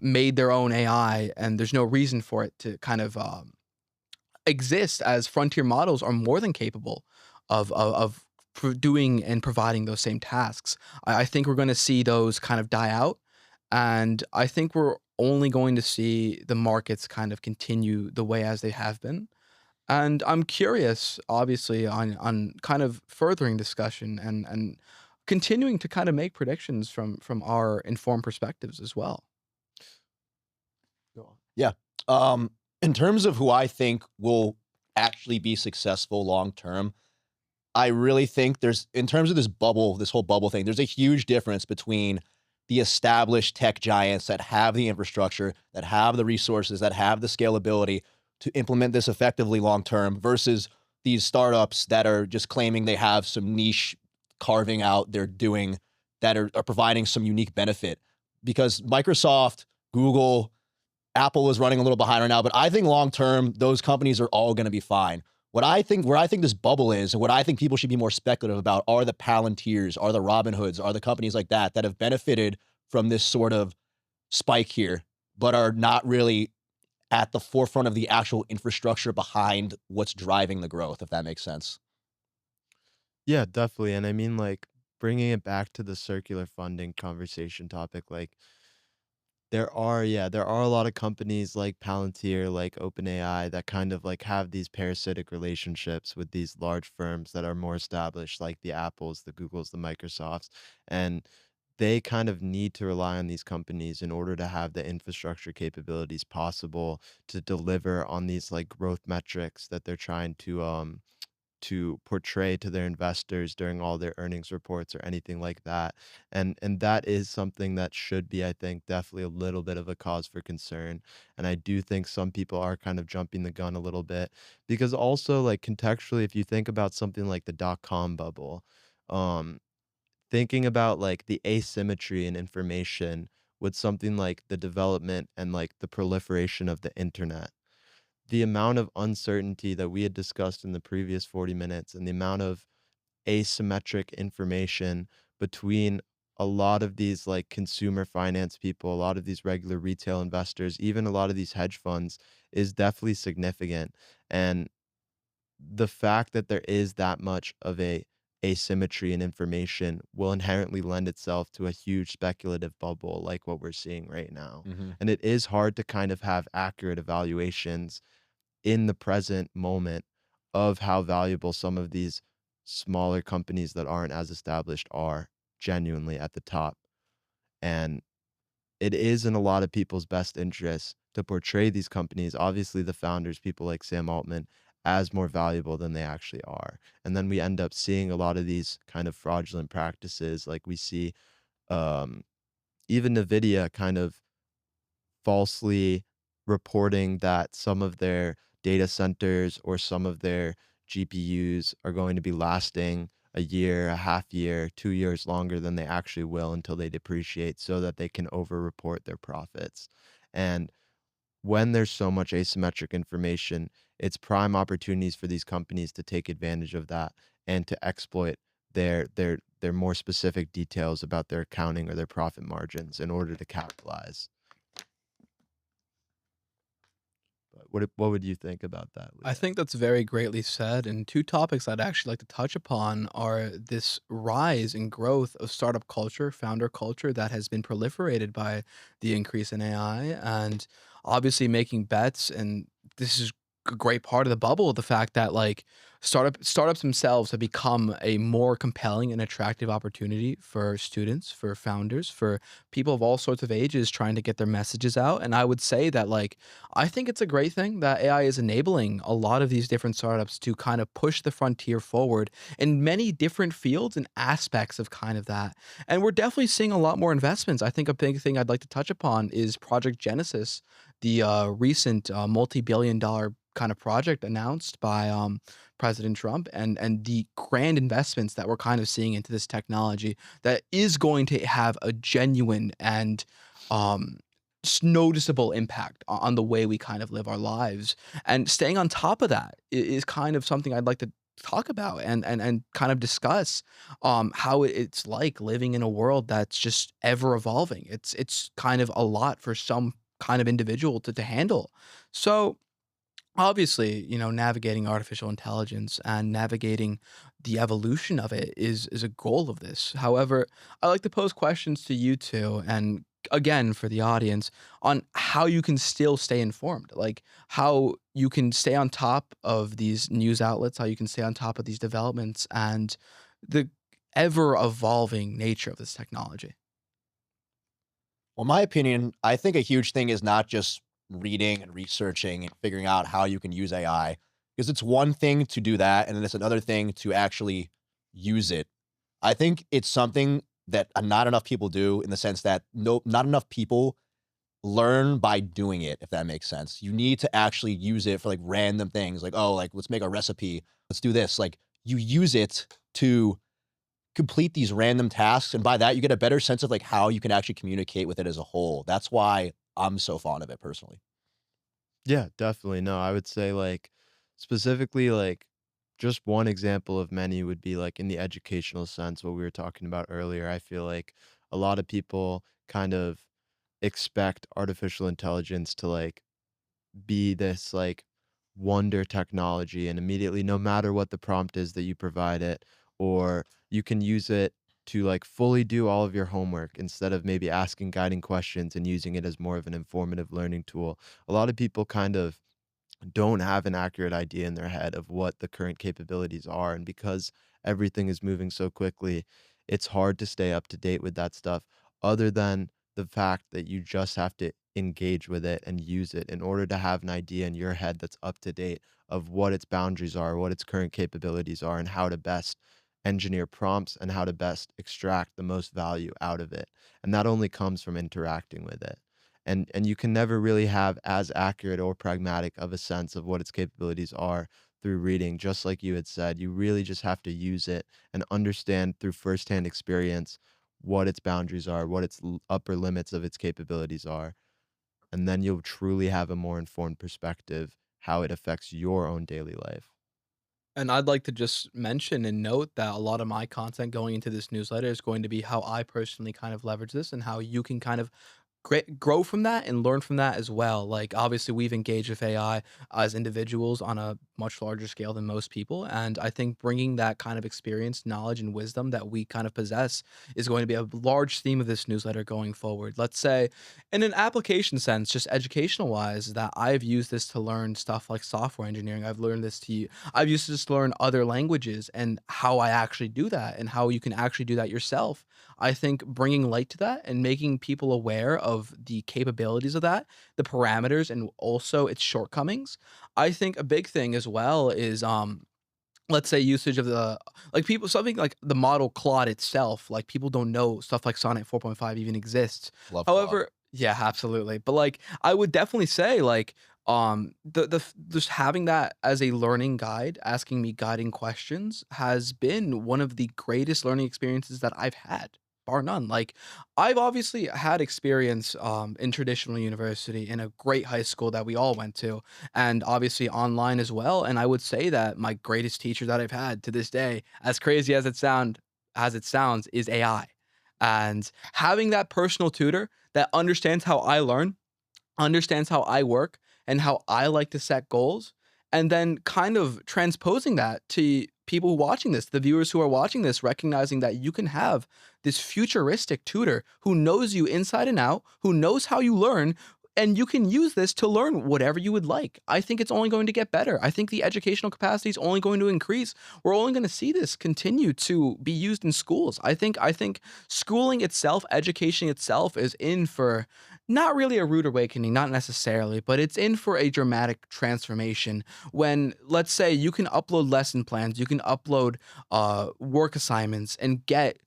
made their own AI, and there's no reason for it to kind of exist, as frontier models are more than capable of doing and providing those same tasks. I think we're going to see those kind of die out, and I think we're only going to see the markets kind of continue the way as they have been. And I'm curious, obviously, on kind of furthering discussion and continuing to kind of make predictions from our informed perspectives as well. Go on. Yeah. In terms of who I think will actually be successful long term, I really think there's, in terms of this bubble, this whole bubble thing, there's a huge difference between the established tech giants that have the infrastructure, that have the resources, that have the scalability to implement this effectively long term versus these startups that are just claiming they have some niche carving out they're doing that are providing some unique benefit. Because Microsoft, Google, Apple is running a little behind right now, but I think long term, those companies are all going to be fine. What I think, where I think this bubble is, and what I think people should be more speculative about are the Palantirs, are the Robin Hoods, are the companies like that that have benefited from this sort of spike here, but are not really at the forefront of the actual infrastructure behind what's driving the growth, if that makes sense. Yeah, definitely. And I mean, like, bringing it back to the circular funding conversation topic, like, there are a lot of companies like Palantir, like OpenAI, that kind of like have these parasitic relationships with these large firms that are more established, like the Apples, the Googles, the Microsofts, and they kind of need to rely on these companies in order to have the infrastructure capabilities possible to deliver on these like growth metrics that they're trying to portray to their investors during all their earnings reports or anything like that. And that is something that should be, I think, definitely a little bit of a cause for concern. And I do think some people are kind of jumping the gun a little bit because also like contextually, if you think about something like the dot-com bubble, um, thinking about like the asymmetry in information with something like the development and like the proliferation of the internet, the amount of uncertainty that we had discussed in the previous 40 minutes and the amount of asymmetric information between a lot of these like consumer finance people, a lot of these regular retail investors, even a lot of these hedge funds is definitely significant. And the fact that there is that much of a asymmetry in information will inherently lend itself to a huge speculative bubble like what we're seeing right now. Mm-hmm. And it is hard to kind of have accurate evaluations in the present moment of how valuable some of these smaller companies that aren't as established are genuinely at the top. And it is in a lot of people's best interests to portray these companies, obviously the founders, people like Sam Altman, as more valuable than they actually are. And then we end up seeing a lot of these kind of fraudulent practices, like we see um, even NVIDIA kind of falsely reporting that some of their data centers or some of their GPUs are going to be lasting a year, a half year, 2 years longer than they actually will until they depreciate so that they can over-report their profits. And when there's so much asymmetric information, it's prime opportunities for these companies to take advantage of that and to exploit their more specific details about their accounting or their profit margins in order to capitalize. But what would you think about that, I Leah? think that's very greatly said. And two topics I'd actually like to touch upon are this rise and growth of startup culture, founder culture that has been proliferated by the increase in AI, and obviously making bets. And this is a great part of the bubble, the fact that like startups themselves have become a more compelling and attractive opportunity for students, for founders, for people of all sorts of ages trying to get their messages out. And I would say that like I think it's a great thing that AI is enabling a lot of these different startups to kind of push the frontier forward in many different fields and aspects of kind of that. And we're definitely seeing a lot more investments. I think a big thing I'd like to touch upon is Project Genesis, the recent multi-billion dollar kind of project announced by President Trump, and the grand investments that we're kind of seeing into this technology that is going to have a genuine and um, noticeable impact on the way we kind of live our lives. And staying on top of that is kind of something I'd like to talk about and kind of discuss how it's like living in a world that's just ever evolving. It's kind of a lot for some kind of individual to handle. So obviously, navigating artificial intelligence and navigating the evolution of it is a goal of this. However, I like to pose questions to you two, and again for the audience, on how you can still stay informed, like how you can stay on top of these news outlets, how you can stay on top of these developments and the ever evolving nature of this technology. Well, my opinion, I think a huge thing is not just reading and researching and figuring out how you can use AI, because it's one thing to do that, and then it's another thing to actually use it. I think it's something that not enough people do, in the sense that not enough people learn by doing it, if that makes sense. You need to actually use it for like random things, like, oh, like let's make a recipe, let's do this. Like, you use it to complete these random tasks, and by that you get a better sense of like how you can actually communicate with it as a whole. That's why I'm so fond of it personally. Yeah, definitely. No, I would say like specifically like just one example of many would be like in the educational sense, what we were talking about earlier. I feel like a lot of people kind of expect artificial intelligence to like be this like wonder technology and immediately no matter what the prompt is that you provide it or you can use it to like fully do all of your homework instead of maybe asking guiding questions and using it as more of an informative learning tool. A lot of people kind of don't have an accurate idea in their head of what the current capabilities are. And because everything is moving so quickly, it's hard to stay up to date with that stuff, other than the fact that you just have to engage with it and use it in order to have an idea in your head that's up to date of what its boundaries are, what its current capabilities are, and how to best engineer prompts and how to best extract the most value out of it. And that only comes from interacting with it, and you can never really have as accurate or pragmatic of a sense of what its capabilities are through reading. Just like you had said, you really just have to use it and understand through firsthand experience what its boundaries are, what its upper limits of its capabilities are, and then you'll truly have a more informed perspective how it affects your own daily life. And I'd like to just mention and note that a lot of my content going into this newsletter is going to be how I personally kind of leverage this and how you can kind of grow from that and learn from that as well. Like obviously we've engaged with AI as individuals on a much larger scale than most people, and I think bringing that kind of experience, knowledge, and wisdom that we kind of possess is going to be a large theme of this newsletter going forward. Let's say in an application sense, just educational wise, that I've used this to learn stuff like software engineering. I've used this to learn other languages and how I actually do that and how you can actually do that yourself. I think bringing light to that and making people aware of the capabilities of that, the parameters, and also its shortcomings. I think a big thing as well is let's say usage of the like people something like the model Claude itself, like people don't know stuff like Sonnet 4.5 even exists. Love Claude. However, yeah, absolutely. But like I would definitely say like just having that as a learning guide, asking me guiding questions has been one of the greatest learning experiences that I've had, bar none. Like I've obviously had experience in traditional university in a great high school that we all went to, and obviously online as well. And I would say that my greatest teacher that I've had to this day, as crazy as it sounds, is AI. And having that personal tutor that understands how I learn, understands how I work and how I like to set goals, and then kind of transposing that to people watching this, the viewers who are watching this, recognizing that you can have this futuristic tutor who knows you inside and out, who knows how you learn, and you can use this to learn whatever you would like. I think it's only going to get better. I think the educational capacity is only going to increase. We're only going to see this continue to be used in schools. I think schooling itself, education itself is in for not really a rude awakening, not necessarily, but it's in for a dramatic transformation when, let's say, you can upload lesson plans, you can upload work assignments and get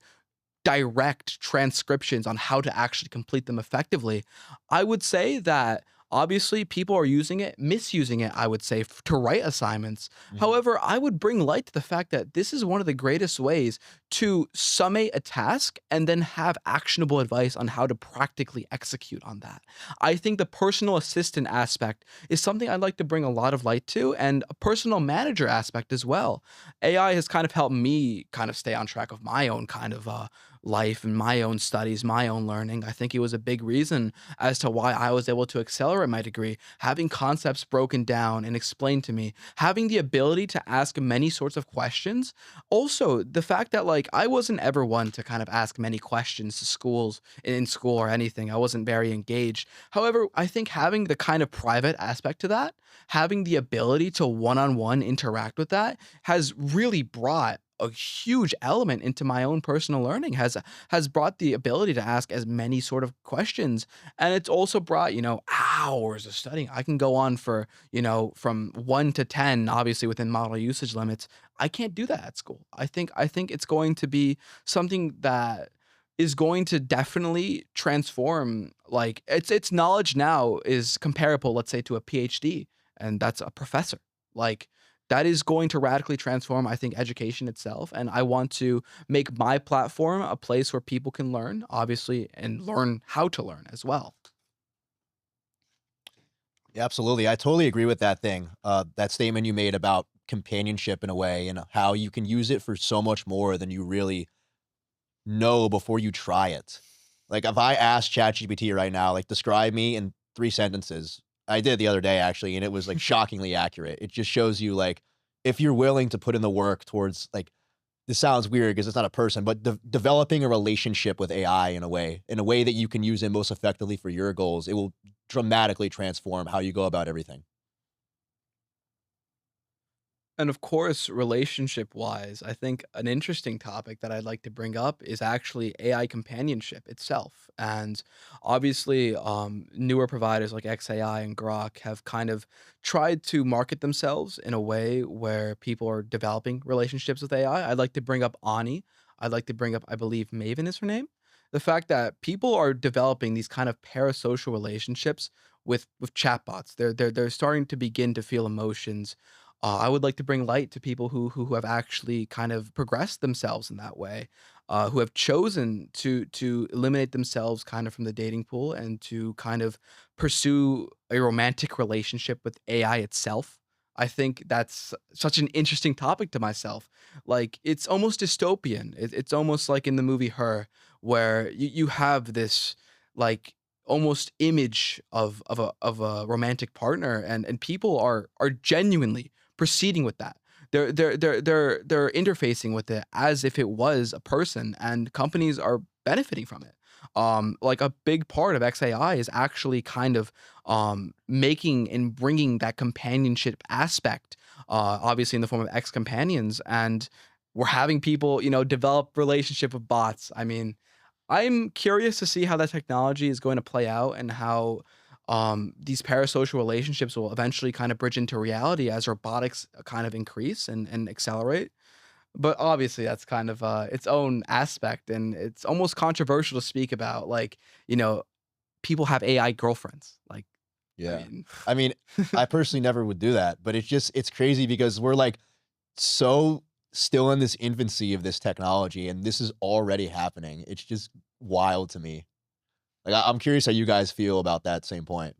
direct transcriptions on how to actually complete them effectively. I would say that obviously people are using it, misusing it, I would say, to write assignments. Mhm. However, I would bring light to the fact that this is one of the greatest ways to summate a task and then have actionable advice on how to practically execute on that. I think the personal assistant aspect is something I'd like to bring a lot of light to, and a personal manager aspect as well. AI has kind of helped me kind of stay on track of my own kind of life and my own studies, my own learning. I think it was a big reason as to why I was able to accelerate my degree, having concepts broken down and explained to me, having the ability to ask many sorts of questions. Also, the fact that like I wasn't ever one to kind of ask many questions to schools in school or anything. I wasn't very engaged. However, I think having the kind of private aspect to that, having the ability to one-on-one interact with that has really brought a huge element into my own personal learning, has brought the ability to ask as many sort of questions, and it's also brought, hours of studying. I can go on for, from 1 to 10, obviously within model usage limits. I can't do that at school. I think it's going to be something that is going to definitely transform, like its knowledge now is comparable, let's say, to a PhD, and that's a professor. Like that is going to radically transform, I think, education itself. And I want to make my platform a place where people can learn, obviously, and learn how to learn as well. Yeah, absolutely. I totally agree with that thing. That statement you made about companionship in a way and how you can use it for so much more than you really know before you try it. Like if I asked ChatGPT right now, like describe me in 3 sentences, I did the other day actually, and it was like shockingly accurate. It just shows you like if you're willing to put in the work towards like this sounds weird because it's not a person, but developing a relationship with AI in a way that you can use it most effectively for your goals, it will dramatically transform how you go about everything. And of course, relationship wise, I think an interesting topic that I'd like to bring up is actually AI companionship itself. And obviously, newer providers like XAI and Grok have kind of tried to market themselves in a way where people are developing relationships with AI. I'd like to bring up Ani. I'd like to bring up, I believe, Maven is her name. The fact that people are developing these kind of parasocial relationships with chatbots. They're starting to begin to feel emotions. I would like to bring light to people who have actually kind of progressed themselves in that way, who have chosen to eliminate themselves kind of from the dating pool and to kind of pursue a romantic relationship with AI itself. I think that's such an interesting topic to myself. Like it's almost dystopian. It's almost like in the movie Her, where you have this like almost image of a romantic partner, and people are genuinely proceeding with that. They're interfacing with it as if it was a person, and companies are benefiting from it. Like a big part of XAI is actually kind of making and bringing that companionship aspect, obviously in the form of X companions, and we're having people, develop relationship with bots. I mean, I'm curious to see how that technology is going to play out and how these parasocial relationships will eventually kind of bridge into reality as robotics kind of increase and accelerate. But obviously, that's kind of its own aspect, and it's almost controversial to speak about. Like, you know, people have AI girlfriends. Like, I Yeah. mean, I mean, I personally never would do that, but it's crazy because we're like so still in this infancy of this technology and this is already happening. It's just wild to me. Like I'm curious how you guys feel about that same point.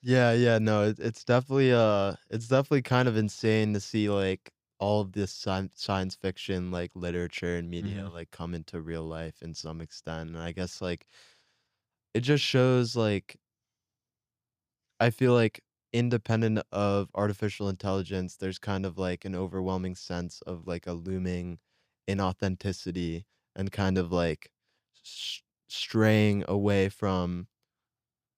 Yeah, yeah, no, it's definitely kind of insane to see like all of this science fiction like literature and media Mhm. like come into real life in some extent. And I guess like it just shows like I feel like independent of artificial intelligence, there's kind of like an overwhelming sense of like a looming inauthenticity and kind of like straying away from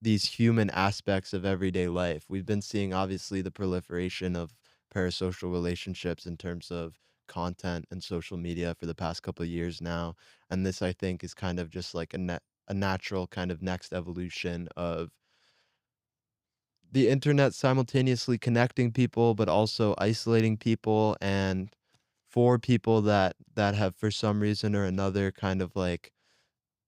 these human aspects of everyday life. We've been seeing obviously the proliferation of parasocial relationships in terms of content and social media for the past couple of years now, and this I think is kind of just like a natural kind of next evolution of the internet simultaneously connecting people but also isolating people, and for people that have for some reason or another kind of like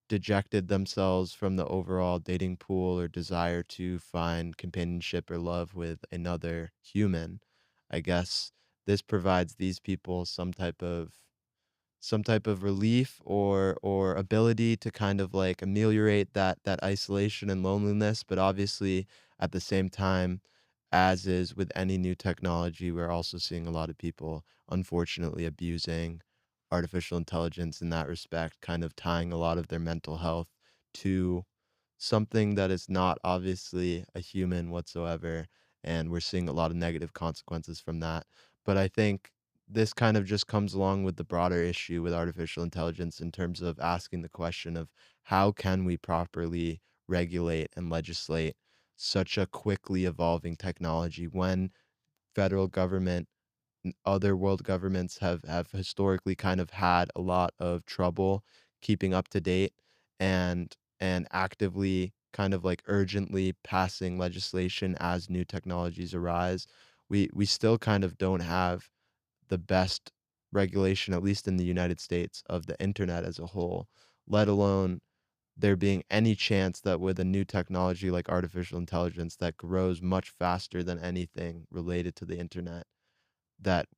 dejected themselves from the overall dating pool or desire to find companionship or love with another human. I guess this provides these people some type of relief or ability to kind of like ameliorate that isolation and loneliness, but obviously at the same time, as is with any new technology, we're also seeing a lot of people unfortunately abusing artificial intelligence in that respect, kind of tying a lot of their mental health to something that is not obviously a human whatsoever, and we're seeing a lot of negative consequences from that. But I think this kind of just comes along with the broader issue with artificial intelligence in terms of asking the question of how can we properly regulate and legislate such a quickly evolving technology when federal government other world governments have historically kind of had a lot of trouble keeping up to date and actively kind of like urgently passing legislation as new technologies arise. We still kind of don't have the best regulation, at least in the United States, of the internet as a whole, let alone there being any chance that with a new technology like artificial intelligence that grows much faster than anything related to the internet, that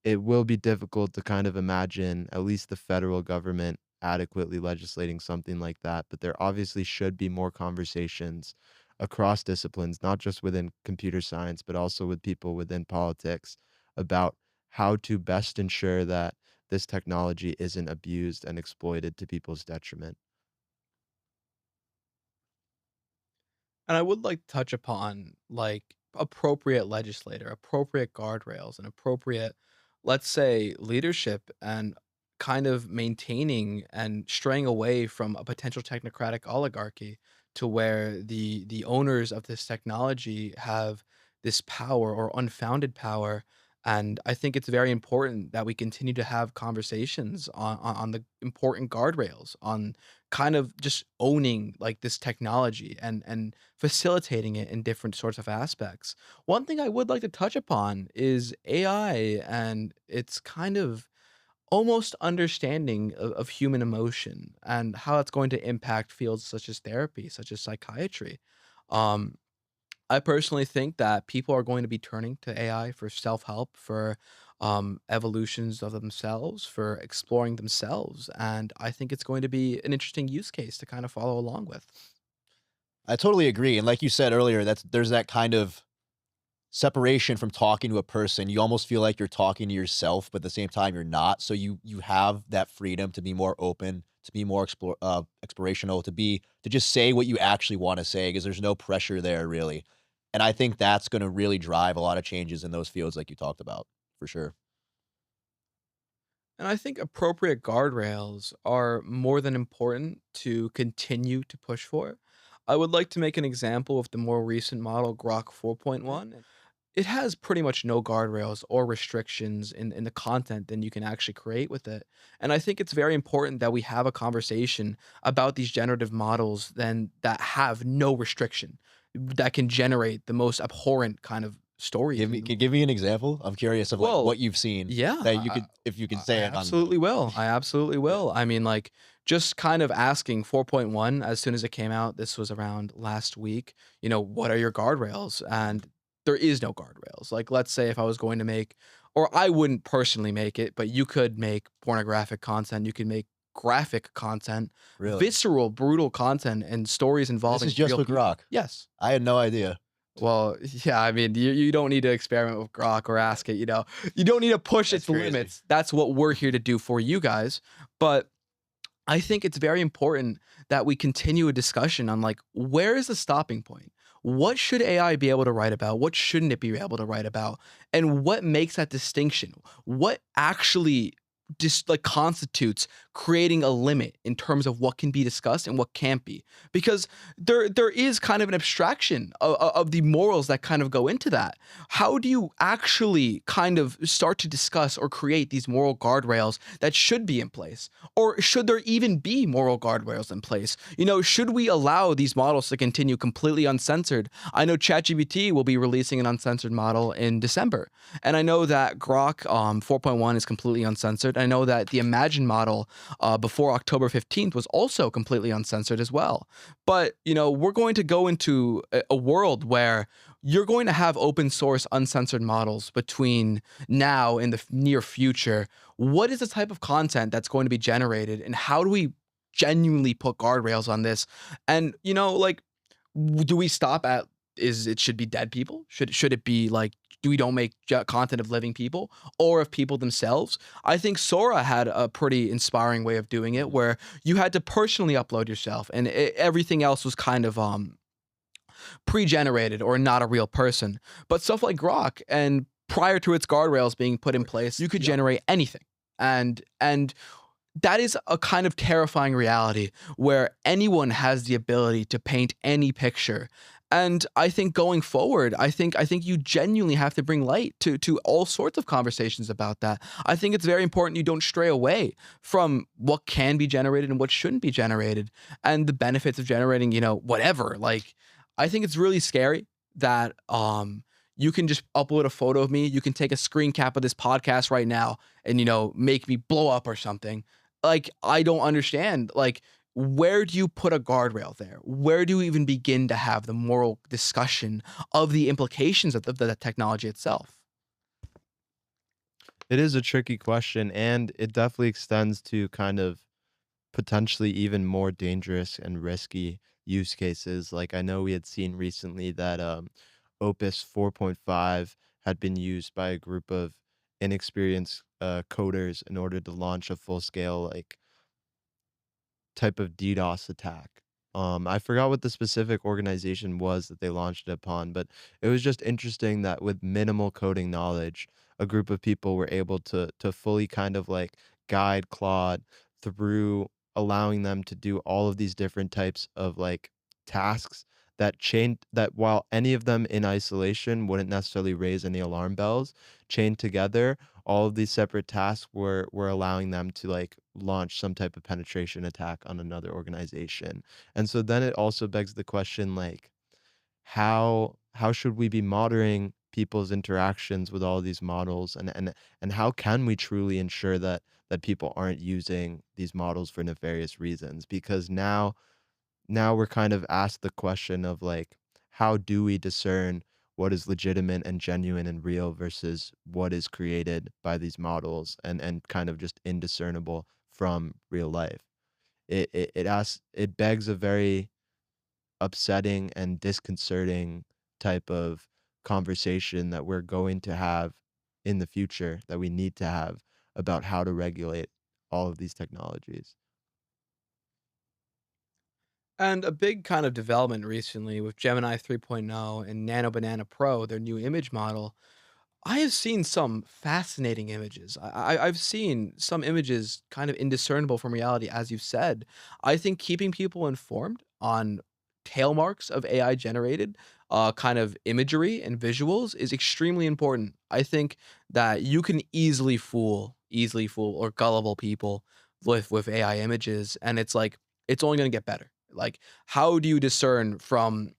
it will be difficult to kind of imagine at least the federal government adequately legislating something like that. But there obviously should be more conversations across disciplines, not just within computer science, but also with people within politics about how to best ensure that this technology isn't abused and exploited to people's detriment. and I would like to touch upon like appropriate legislator, appropriate guardrails, and appropriate, let's say, leadership and kind of maintaining and straying away from a potential technocratic oligarchy to where the owners of this technology have this power or unfounded power. And I think it's very important that we continue to have conversations on the important guardrails on kind of just owning like this technology and facilitating it in different sorts of aspects. One thing I would like to touch upon is AI and its kind of almost understanding of human emotion and how it's going to impact fields such as therapy, such as psychiatry. Um, I personally think that people are going to be turning to AI for self help, for evolutions of themselves, for exploring themselves. And I think it's going to be an interesting use case to kind of follow along with. I totally agree. And like you said earlier, there's that kind of separation from talking to a person. You almost feel like you're talking to yourself, but at the same time you're not. So you have that freedom to be more open, to be more explorational, to just say what you actually want to say because there's no pressure there really. And I think that's going to really drive a lot of changes in those fields like you talked about, for sure. And I think appropriate guardrails are more than important to continue to push for. I would like to make an example of the more recent model Grok 4.1. it has pretty much no guardrails or restrictions in the content that you can actually create with it. And I think it's very important that we have a conversation about these generative models then that have no restriction, that can generate the most abhorrent kind of stories Give me and give me an example. I'm curious of like well, what you've seen yeah, that you could if you could I say it on absolutely will. I absolutely yeah. will. I mean, like, just kind of asking 4.1 as soon as it came out, this was around last week, what are your guardrails? And there is no guardrails. Like, let's say if I was going to make, or I wouldn't personally make it, but you could make pornographic content, you could make graphic content, Really? visceral, brutal content, and stories This is involving just real with people. Grok. Yes. I had no idea. Well, yeah, I mean, you don't need to experiment with Grok or ask it. You don't need to push That's its crazy. limits. That's what we're here to do for you guys. But I think it's very important that we continue a discussion on like where is the stopping point? What should AI be able to write about? What shouldn't it be able to write about? And what makes that distinction? What actually just like constitutes creating a limit in terms of what can be discussed and what can't be? Because there is kind of an abstraction of the morals that kind of go into that. How do you actually kind of start to discuss or create these moral guardrails that should be in place? Or should there even be moral guardrails in place? Should we allow these models to continue completely uncensored? I know ChatGPT will be releasing an uncensored model in December. And I know that Grok 4.1 is completely uncensored. I know that the Imagine model before October 15th was also completely uncensored as well. But, we're going to go into a world where you're going to have open source uncensored models between now and the near future. What is the type of content that's going to be generated and how do we genuinely put guardrails on this? And like, do we stop at is it should be dead people? Should it be like do we don't make content of living people or of people themselves? I think Sora had a pretty inspiring way of doing it where you had to personally upload yourself and everything else was kind of pre-generated or not a real person. But stuff like Grok and prior to its guardrails being put in place, you could Yeah. generate anything. And that is a kind of terrifying reality where anyone has the ability to paint any picture. And I think going forward, I think you genuinely have to bring light to all sorts of conversations about that. I think it's very important you don't stray away from what can be generated and what shouldn't be generated and the benefits of generating, whatever. Like I think it's really scary that you can just upload a photo of me, you can take a screen cap of this podcast right now and make me blow up or something. Like I don't understand. Like where do you put a guardrail there? Where do you even begin to have the moral discussion of the implications of the technology itself? It is a tricky question, and it definitely extends to kind of potentially even more dangerous and risky use cases. Like I know we had seen recently that Opus 4.5 had been used by a group of inexperienced coders in order to launch a full scale like type of DDoS attack. I forgot what the specific organization was that they launched it upon, but it was just interesting that with minimal coding knowledge, a group of people were able to fully kind of like guide Claude through allowing them to do all of these different types of like tasks that while any of them in isolation wouldn't necessarily raise any alarm bells, chained together all of these separate tasks were allowing them to like launch some type of penetration attack on another organization. And so then it also begs the question like how should we be monitoring people's interactions with all these models and how can we truly ensure that people aren't using these models for nefarious reasons? Because now we're kind of asked the question of like how do we discern what is legitimate and genuine and real versus what is created by these models and kind of just indiscernible from real life. It begs a very upsetting and disconcerting type of conversation that we're going to have in the future, that we need to have, about how to regulate all of these technologies. And a big kind of development recently with Gemini 3.0 and Nano Banana Pro, their new image model, I have seen some fascinating images. I've seen some images kind of indiscernible from reality, as you've said. I think keeping people informed on tail marks of AI generated kind of imagery and visuals is extremely important. I think that you can easily fool or gullible people with AI images, and it's like it's only going to get better. Like, how do you discern from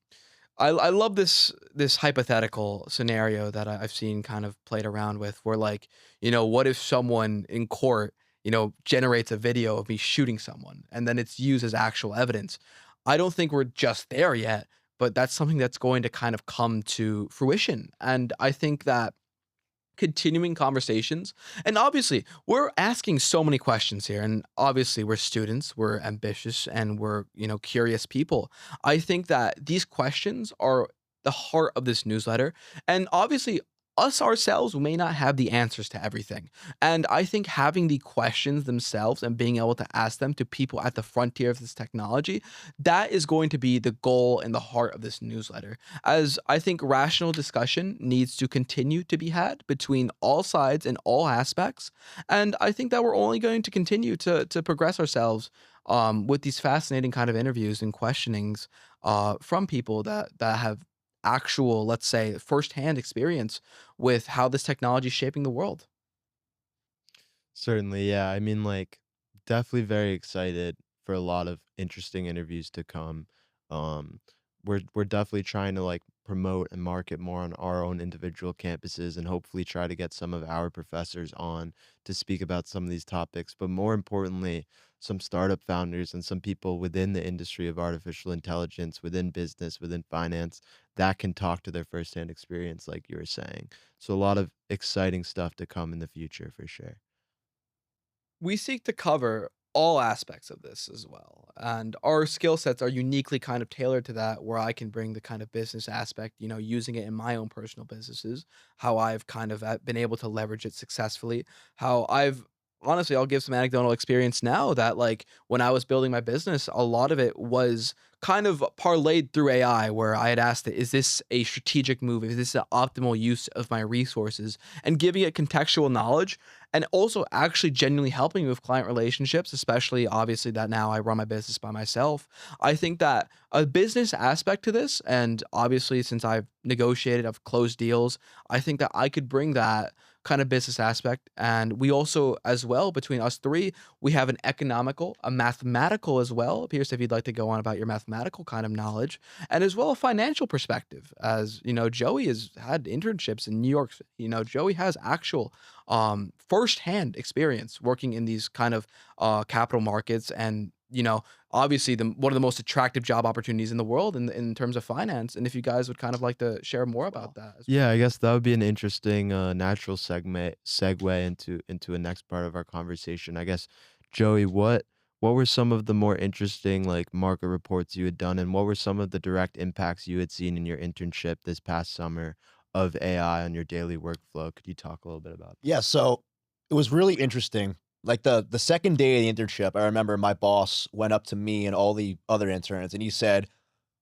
I love this hypothetical scenario that I've seen kind of played around with where like, what if someone in court, generates a video of me shooting someone and then it's used as actual evidence. I don't think we're just there yet, but that's something that's going to kind of come to fruition. And I think that continuing conversations. And obviously, we're asking so many questions here. And obviously, we're students, we're ambitious, and we're, curious people. I think that these questions are the heart of this newsletter. And obviously, us ourselves may not have the answers to everything. And I think having the questions themselves and being able to ask them to people at the frontier of this technology, that is going to be the goal and the heart of this newsletter, as I think rational discussion needs to continue to be had between all sides and all aspects. And I think that we're only going to continue to progress ourselves with these fascinating kind of interviews and questionings from people that have actual, let's say, firsthand experience with how this technology is shaping the world. Certainly, yeah. I mean, like, definitely very excited for a lot of interesting interviews to come. Um, we're definitely trying to like promote and market more on our own individual campuses, and hopefully try to get some of our professors on to speak about some of these topics. But more importantly, some startup founders and some people within the industry of artificial intelligence, within business, within finance, that can talk to their firsthand experience, like you were saying. So a lot of exciting stuff to come in the future for sure. We seek to cover all aspects of this as well. And our skill sets are uniquely kind of tailored to that, where I can bring the kind of business aspect, using it in my own personal businesses, how I've kind of been able to leverage it successfully, how I've honestly, I'll give some anecdotal experience now that like when I was building my business, a lot of it was kind of parlayed through AI, where I had asked it, is this a strategic move? Is this an optimal use of my resources? And giving it contextual knowledge and also actually genuinely helping me with client relationships, especially obviously that now I run my business by myself. I think that a business aspect to this, and obviously since I've negotiated, I've closed deals, I think that I could bring that kind of business aspect. And we also, as well, between us three, we have an economical, a mathematical as well. Pierce, if you'd like to go on about your mathematical kind of knowledge, and as well a financial perspective. As Joey has had internships in New York. Joey has actual firsthand experience working in these kind of capital markets, and obviously the one of the most attractive job opportunities in the world in terms of finance. And if you guys would kind of like to share more about that as Yeah, I guess that would be an interesting natural segue into a next part of our conversation. I guess, Joey, what were some of the more interesting like market reports you had done, and what were some of the direct impacts you had seen in your internship this past summer of AI on your daily workflow? Could you talk a little bit about that? Yeah, so it was really interesting. Like the second day of the internship, I remember my boss went up to me and all the other interns and he said,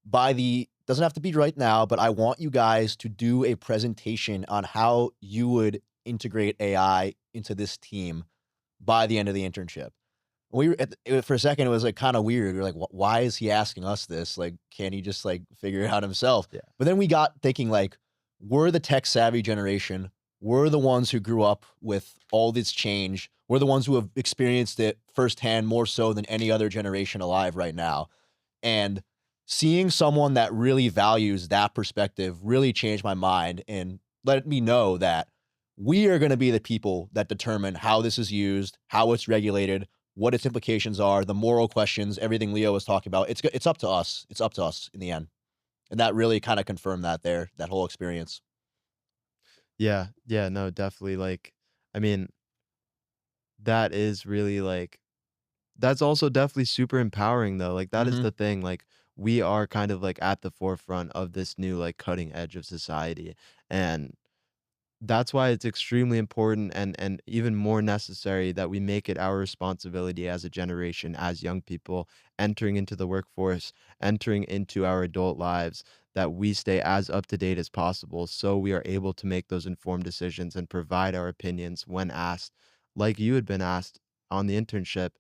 by the doesn't have to be right now, but I want you guys to do a presentation on how you would integrate AI into this team by the end of the internship. We were for a second, it was like kind of weird. We were like, why is he asking us this? Like, can't he just like figure it out himself? Yeah. But then we got thinking like, we're the tech savvy generation. We're the ones who grew up with all this change. We're the ones who have experienced it firsthand more so than any other generation alive right now. And seeing someone that really values that perspective really changed my mind and let me know that we are going to be the people that determine how this is used, how it's regulated, what its implications are, the moral questions, everything Leo was talking about. It's up to us. It's up to us in the end. And that really kind of confirmed that whole experience. Yeah, yeah, no, definitely. Like, I mean, that is really like that's also definitely super empowering though. Like that is Mhm. the thing. Like we are kind of like at the forefront of this new like cutting edge of society. And that's why it's extremely important and even more necessary that we make it our responsibility as a generation, as young people entering into the workforce, entering into our adult lives, that we stay as up to date as possible so we are able to make those informed decisions and provide our opinions when asked, like you had been asked on the internship,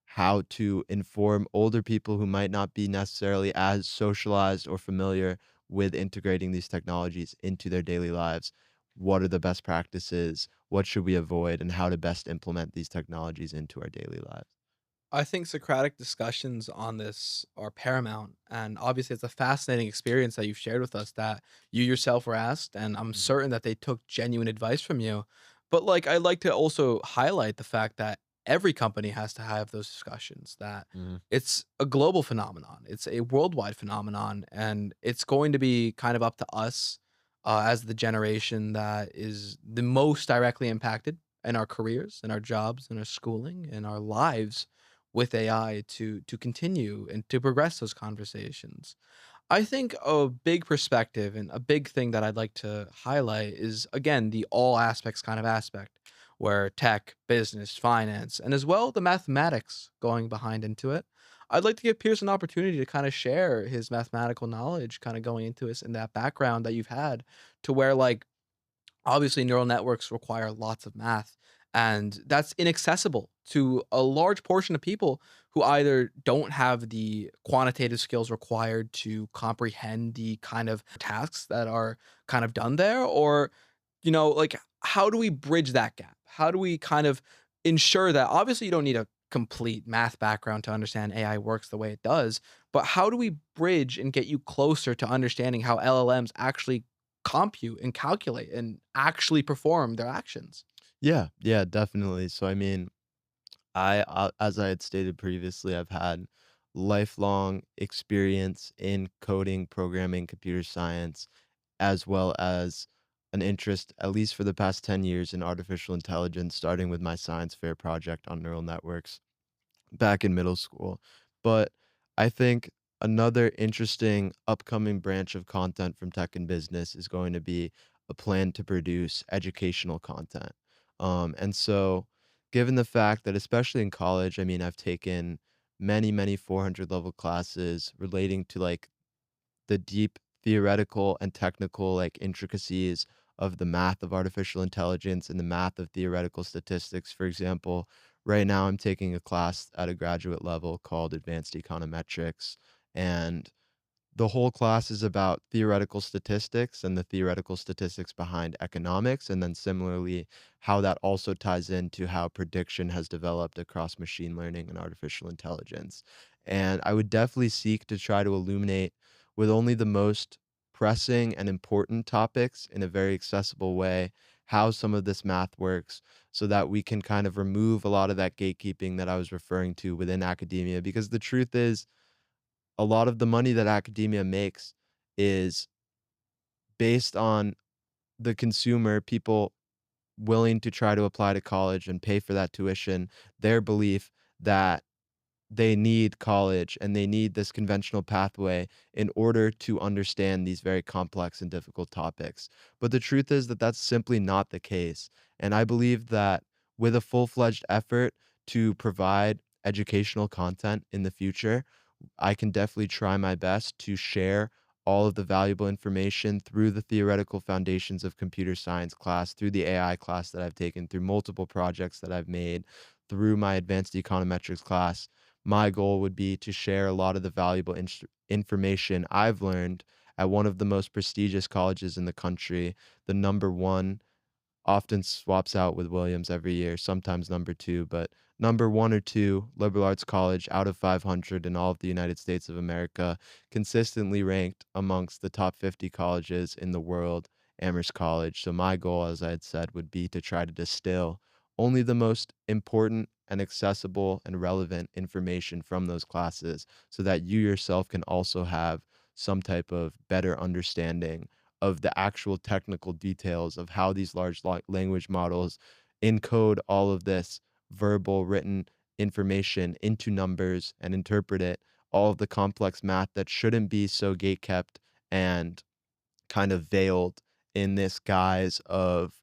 how to inform older people who might not be necessarily as socialized or familiar with integrating these technologies into their daily lives. What are the best practices? What should we avoid? And how to best implement these technologies into our daily lives? I think Socratic discussions on this are paramount. And obviously, it's a fascinating experience that you've shared with us that you yourself were asked. And I'm Mhm. certain that they took genuine advice from you. But like, I'd like to also highlight the fact that every company has to have those discussions, that Mhm. it's a global phenomenon, it's a worldwide phenomenon. And it's going to be kind of up to us as the generation that is the most directly impacted in our careers, in our jobs, in our schooling, in our lives with AI to continue and to progress those conversations. I think a big perspective and a big thing that I'd like to highlight is again the all aspects kind of aspect where tech, business, finance, and as well the mathematics going behind into it. I'd like to give Pierce an opportunity to kind of share his mathematical knowledge kind of going into this in that background that you've had to where like obviously neural networks require lots of math and that's inaccessible to a large portion of people who either don't have the quantitative skills required to comprehend the kind of tasks that are kind of done there or like how do we bridge that gap, how do we kind of ensure that obviously you don't need a complete math background to understand AI works the way it does, but how do we bridge and get you closer to understanding how LLMs actually compute and calculate and actually perform their actions? Yeah, yeah, definitely. So I mean, as I had stated previously, I've had lifelong experience in coding, programming, computer science, as well as an interest, at least for the past 10 years, in artificial intelligence, starting with my science fair project on neural networks back in middle school. But I think another interesting upcoming branch of content from tech and business is going to be a plan to produce educational content. And so, given the fact that, especially in college, I mean, I've taken many 400 level classes relating to like the deep theoretical and technical like intricacies of the math of artificial intelligence and the math of theoretical statistics. For example, right now I'm taking a class at a graduate level called Advanced Econometrics, and the whole class is about theoretical statistics and the theoretical statistics behind economics, and then similarly, how that also ties into how prediction has developed across machine learning and artificial intelligence. And I would definitely seek to try to illuminate with only the most pressing and important topics in a very accessible way how some of this math works so that we can kind of remove a lot of that gatekeeping that I was referring to within academia. Because the truth is, a lot of the money that academia makes is based on the consumer, people willing to try to apply to college and pay for that tuition, their belief that they need college and they need this conventional pathway in order to understand these very complex and difficult topics. But the truth is that that's simply not the case. And I believe that with a full fledged effort to provide educational content in the future, I can definitely try my best to share all of the valuable information through the theoretical foundations of computer science class, through the AI class that I've taken, through multiple projects that I've made, through my advanced econometrics class. My goal would be to share a lot of the valuable information I've learned at one of the most prestigious colleges in the country, the number one, often swaps out with Williams every year, sometimes number 2, but number 1 or 2 liberal arts college out of 500 in all of the United States of America, consistently ranked amongst the top 50 colleges in the world, Amherst College. So my goal, as I had said, would be to try to distill only the most important and accessible and relevant information from those classes so that you yourself can also have some type of better understanding of the actual technical details of how these large language models encode all of this verbal written information into numbers and interpret it, all of the complex math that shouldn't be so gatekept and kind of veiled in this guise of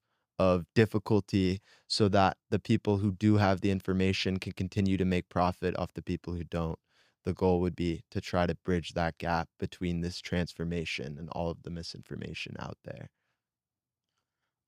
difficulty, so that the people who do have the information can continue to make profit off the people who don't. The goal would be to try to bridge that gap between this transformation and all of the misinformation out there.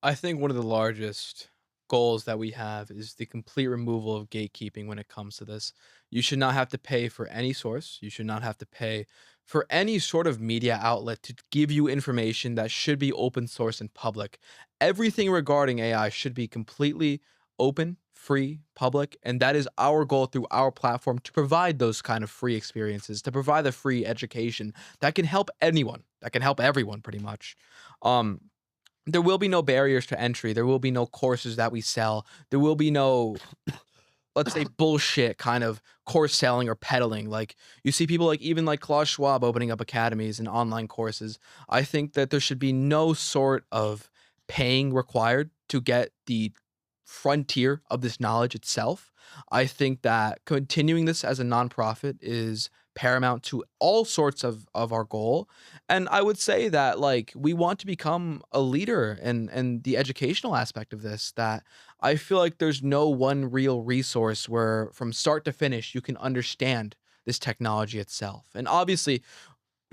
I think one of the largest goals that we have is the complete removal of gatekeeping when it comes to this. You should not have to pay for any source. You should not have to pay for any sort of media outlet to give you information that should be open source and public. Everything regarding AI should be completely open, free, public, and that is our goal through our platform to provide those kind of free experiences, to provide the free education that can help anyone, that can help everyone pretty much. Um, there will be no barriers to entry. There will be no courses that we sell. There will be no, let's say, bullshit kind of course selling or peddling. Like you see people like even like Klaus Schwab opening up academies and online courses. I think that there should be no sort of paying required to get the frontier of this knowledge itself. I think that continuing this as a nonprofit is paramount to all sorts of our goal. And I would say that like we want to become a leader in the educational aspect of this, that I feel like there's no one real resource where from start to finish you can understand this technology itself. And obviously,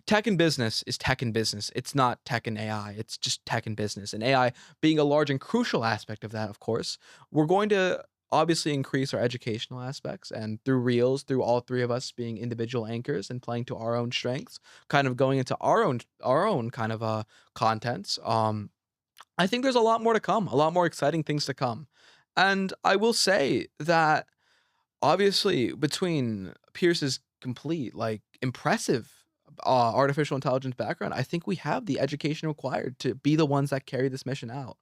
tech and business is tech and business. It's not tech and AI. It's just tech and business. And AI being a large and crucial aspect of that, of course, we're going to obviously increase our educational aspects and through reels, through all three of us being individual anchors and playing to our own strengths, kind of going into our own kind of contents. I think there's a lot more to come, a lot more exciting things to come. And I will say that obviously between Pierce's complete, like impressive artificial intelligence background, I think we have the education required to be the ones that carry this mission out.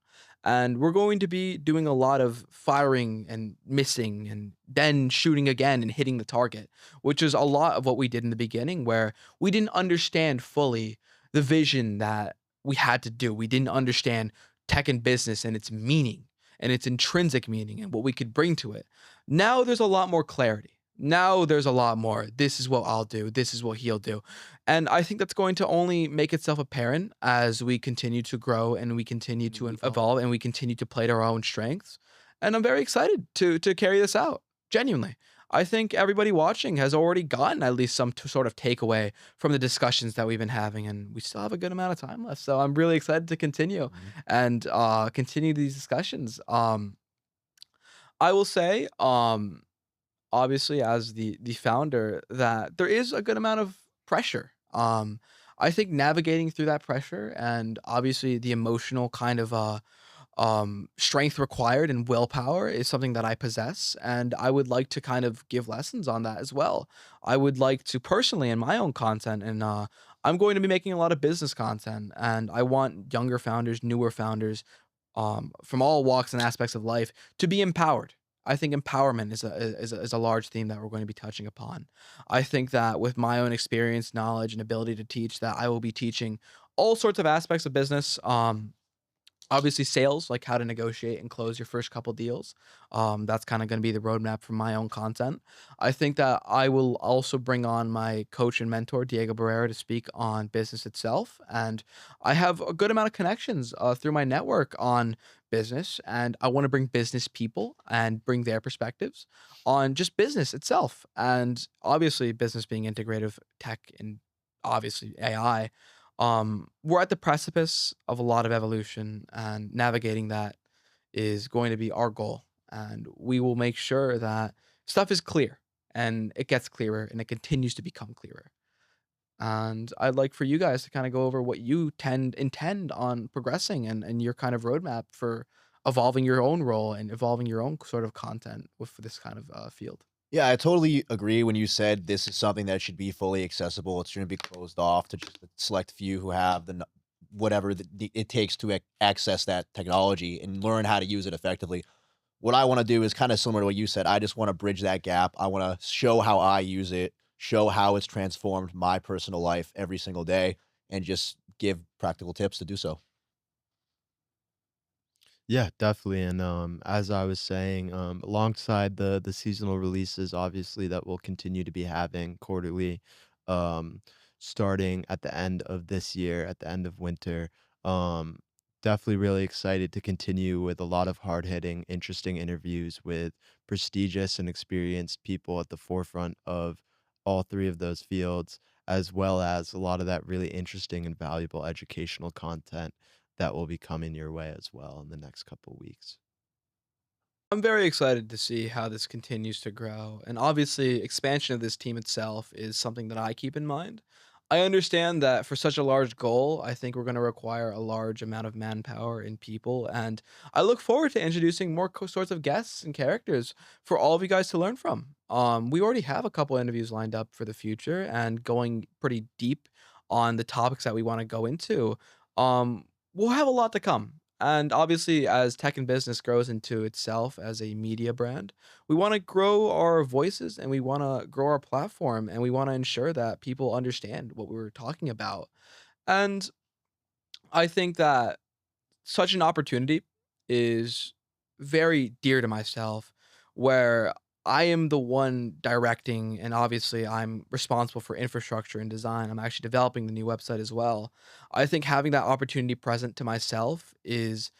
And we're going to be doing a lot of firing and missing and then shooting again and hitting the target, which is a lot of what we did in the beginning, where we didn't understand fully the vision that we had to do. We didn't understand tech and business and its meaning and its intrinsic meaning and what we could bring to it. Now there's a lot more clarity. Now there's a lot more. This is what I'll do. This is what he'll do. And I think that's going to only make itself apparent as we continue to grow and we continue to evolve and we continue to play to our own strengths. And I'm very excited to carry this out. Genuinely. I think everybody watching has already gotten at least some sort of takeaway from the discussions that we've been having, and we still have a good amount of time left. So I'm really excited to continue and continue these discussions. I will say, obviously, as the founder, that there is a good amount of pressure. I think navigating through that pressure and obviously the emotional kind of strength required and willpower is something that I possess, and I would like to kind of give lessons on that as well. I would like to personally in my own content, and I'm going to be making a lot of business content, and I want younger founders, newer founders, from all walks and aspects of life to be empowered. I think empowerment is a large theme that we're going to be touching upon. I think that with my own experience, knowledge, and ability to teach, that I will be teaching all sorts of aspects of business. Obviously sales, like how to negotiate and close your first couple deals. That's kind of going to be the roadmap for my own content. I think that I will also bring on my coach and mentor Diego Barrera to speak on business itself, and I have a good amount of connections through my network on business, and I want to bring business people and bring their perspectives on just business itself, and obviously business being integrative tech and obviously AI. We're at the precipice of a lot of evolution, and navigating that is going to be our goal. And we will make sure that stuff is clear and it gets clearer and it continues to become clearer. And I'd like for you guys to kind of go over what you intend on progressing and your kind of roadmap for evolving your own role and evolving your own sort of content with this kind of field. Yeah, I totally agree when you said this is something that should be fully accessible. It shouldn't be closed off to just a select few who have whatever it takes to access that technology and learn how to use it effectively. What I want to do is kind of similar to what you said. I just want to bridge that gap. I want to show how I use it, show how it's transformed my personal life every single day, and just give practical tips to do so. Yeah, definitely. And as I was saying, alongside the seasonal releases, obviously that we'll continue to be having quarterly, um, starting at the end of this year, at the end of winter. Um, Definitely really excited to continue with a lot of hard hitting, interesting interviews with prestigious and experienced people at the forefront of all three of those fields, as well as a lot of that really interesting and valuable educational content that will be coming your way as well in the next couple weeks. I'm very excited to see how this continues to grow. And obviously, expansion of this team itself is something that I keep in mind. I understand that for such a large goal, I think we're going to require a large amount of manpower and people. And I look forward to introducing more sorts of guests and characters for all of you guys to learn from. We already have a couple interviews lined up for the future and going pretty deep on the topics that we want to go into. Um, we'll have a lot to come. And obviously, as tech and business grows into itself as a media brand, we want to grow our voices and we want to grow our platform and we want to ensure that people understand what we're talking about. And I think that such an opportunity is very dear to myself, where I am the one directing, and obviously I'm responsible for infrastructure and design. I'm actually developing the new website as well. I think having that opportunity present to myself is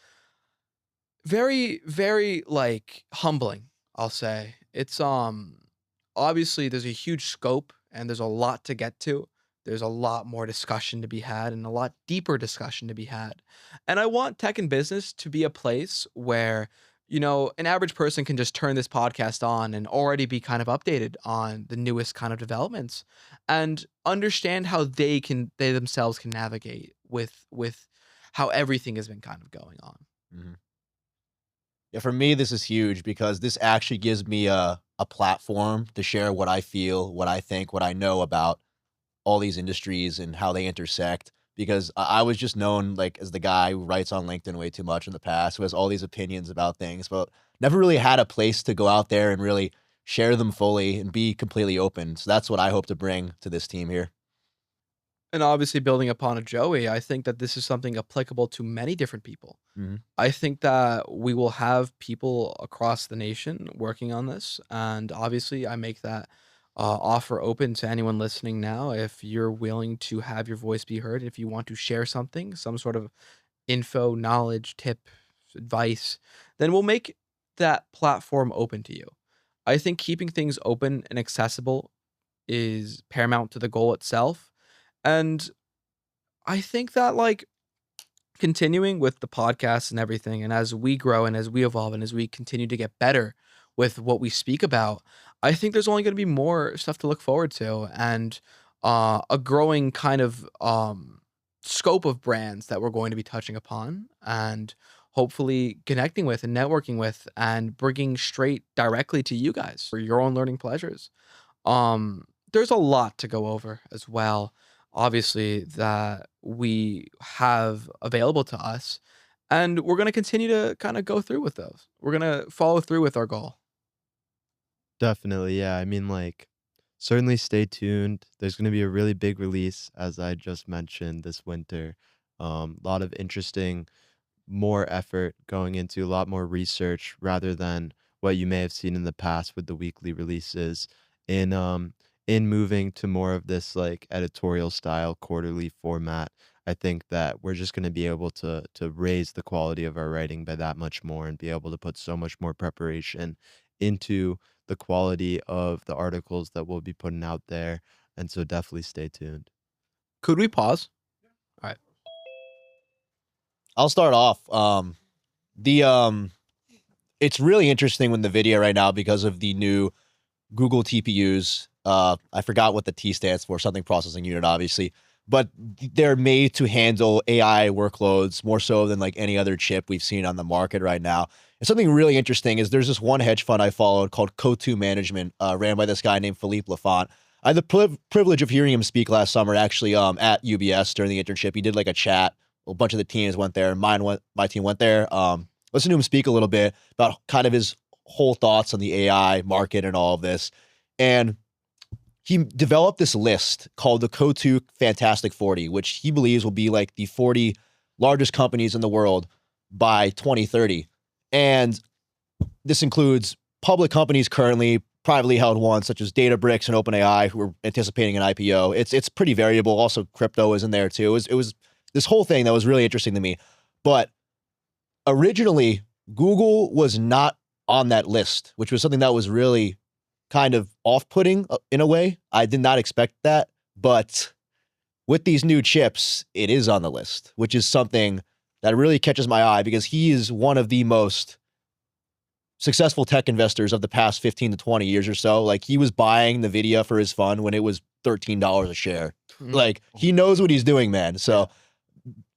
very, very, like, humbling, I'll say. It's, obviously, there's a huge scope, and there's a lot to get to. There's a lot more discussion to be had and a lot deeper discussion to be had. And I want tech and business to be a place where, an average person can just turn this podcast on and already be kind of updated on the newest kind of developments and understand how they themselves can navigate with how everything has been kind of going on. Mhm. Yeah, for me, this is huge because this actually gives me a platform to share what I feel, what I think, what I know about all these industries and how they intersect. Because I was just known like as the guy who writes on LinkedIn way too much in the past, who has all these opinions about things, but never really had a place to go out there and really share them fully and be completely open. So that's what I hope to bring to this team here. And obviously building upon a Joey, I think that this is something applicable to many different people. Mhm. I think that we will have people across the nation working on this, and obviously I make that offer open to anyone listening now. If you're willing to have your voice be heard, if you want to share something, some sort of info, knowledge, tip, advice, then we'll make that platform open to you. I think keeping things open and accessible is paramount to the goal itself. And I think that, like, continuing with the podcast and everything, and as we grow and as we evolve and as we continue to get better with what we speak about, I think there's only going to be more stuff to look forward to and a growing kind of scope of brands that we're going to be touching upon and hopefully connecting with and networking with and bringing straight directly to you guys for your own learning pleasures. There's a lot to go over as well, obviously, that we have available to us, and we're gonna continue to kinda go through with those. We're gonna follow through with our goal. Definitely, yeah. I mean, like, certainly stay tuned. There's going to be a really big release, as I just mentioned, this winter. A lot of interesting, more effort going into a lot more research rather than what you may have seen in the past with the weekly releases. In moving to more of this like editorial style quarterly format, I think that we're just going to be able to raise the quality of our writing by that much more and be able to put so much more preparation into the quality of the articles that we'll be putting out there. And so definitely stay tuned. Could we pause? Alright. I'll start off. The It's really interesting with the video right now because of the new Google TPUs. I forgot what the T stands for, something processing unit, obviously, but they're made to handle AI workloads more so than like any other chip we've seen on the market right now. And something really interesting is there's this one hedge fund I followed called Co2 Management, ran by this guy named Philippe Lafont. I had the privilege of hearing him speak last summer, actually, at UBS during the internship. He did like a chat. A bunch of the teams went there. My team went there. Listen to him speak a little bit about kind of his whole thoughts on the AI market and all of this. And he developed this list called the Co2 Fantastic 40, which he believes will be like the 40 largest companies in the world by 2030. And this includes public companies currently, privately held ones such as Databricks and OpenAI, who are anticipating an IPO. It's pretty variable. Also, crypto is in there too. It was this whole thing that was really interesting to me. But originally, Google was not on that list, which was something that was really kind of off-putting in a way. I did not expect that, but with these new chips, it is on the list, which is something that really catches my eye because he is one of the most successful tech investors of the past 15 to 20 years or so. Like he was buying NVIDIA for his fund when it was $13 a share. Like he knows what he's doing, man. So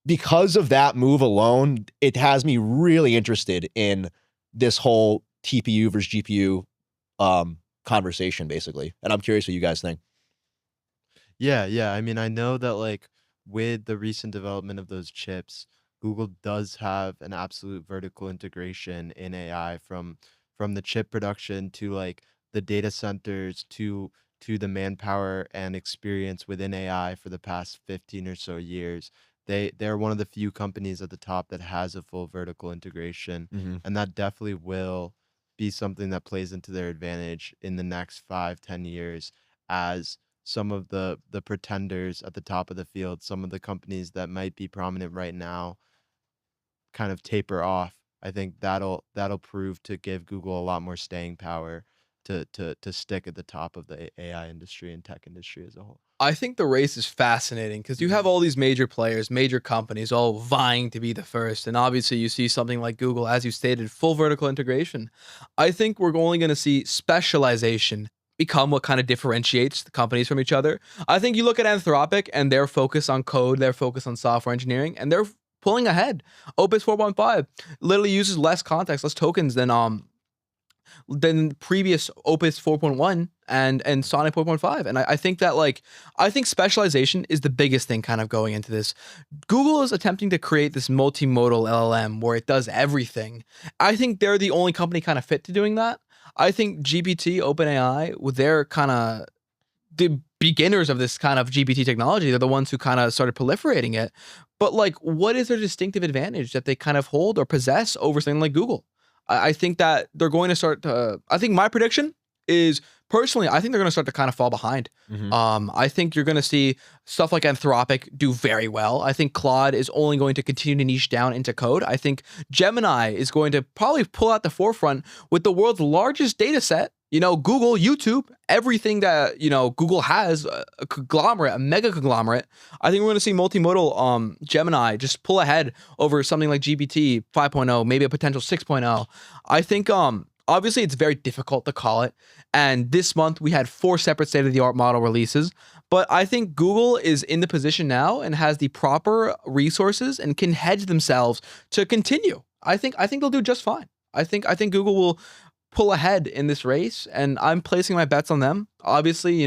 because of that move alone, it has me really interested in this whole TPU versus GPU conversation, basically. And I'm curious what you guys think. Yeah, yeah. I mean, I know that like with the recent development of those chips, Google does have an absolute vertical integration in AI from the chip production to like the data centers to the manpower and experience within AI for the past 15 or so years. They're one of the few companies at the top that has a full vertical integration, and that definitely will be something that plays into their advantage in the next 5, 10 years as some of the pretenders at the top of the field, some of the companies that might be prominent right now kind of taper off. I think that'll prove to give Google a lot more staying power to stick at the top of the AI industry and tech industry as a whole. I think the race is fascinating because you have all these major players, major companies all vying to be the first. And obviously, you see something like Google, as you stated, full vertical integration. I think we're only going to see specialization become what kind of differentiates the companies from each other. I think you look at Anthropic and their focus on code, their focus on software engineering, and they're pulling ahead. Opus 4.5 literally uses less context, less tokens than previous Opus 4.1 and Sonic 4.5. And I think that I think specialization is the biggest thing kind of going into this. Google is attempting to create this multimodal LLM where it does everything. I think they're the only company kind of fit to doing that. I think GPT, OpenAI, with their kind of the beginners of this kind of GPT technology, they're the ones who kind of started proliferating it. But what is their distinctive advantage that they kind of hold or possess over something like Google? I think that they're going to start to. I think my prediction is personally, I think they're going to start to kind of fall behind. I think you're going to see stuff like Anthropic do very well. I think Claude is only going to continue to niche down into code. I think Gemini is going to probably pull out the forefront with the world's largest data set. Google, YouTube, everything that, Google has, a conglomerate, a mega conglomerate. I think we're going to see multimodal Gemini just pull ahead over something like GPT 5.0, maybe a potential 6.0. I think obviously it's very difficult to call it. And this month we had 4 separate state-of-the-art model releases. But I think Google is in the position now and has the proper resources and can hedge themselves to continue. I think they'll do just fine. I think Google will pull ahead in this race, and I'm placing my bets on them. Obviously,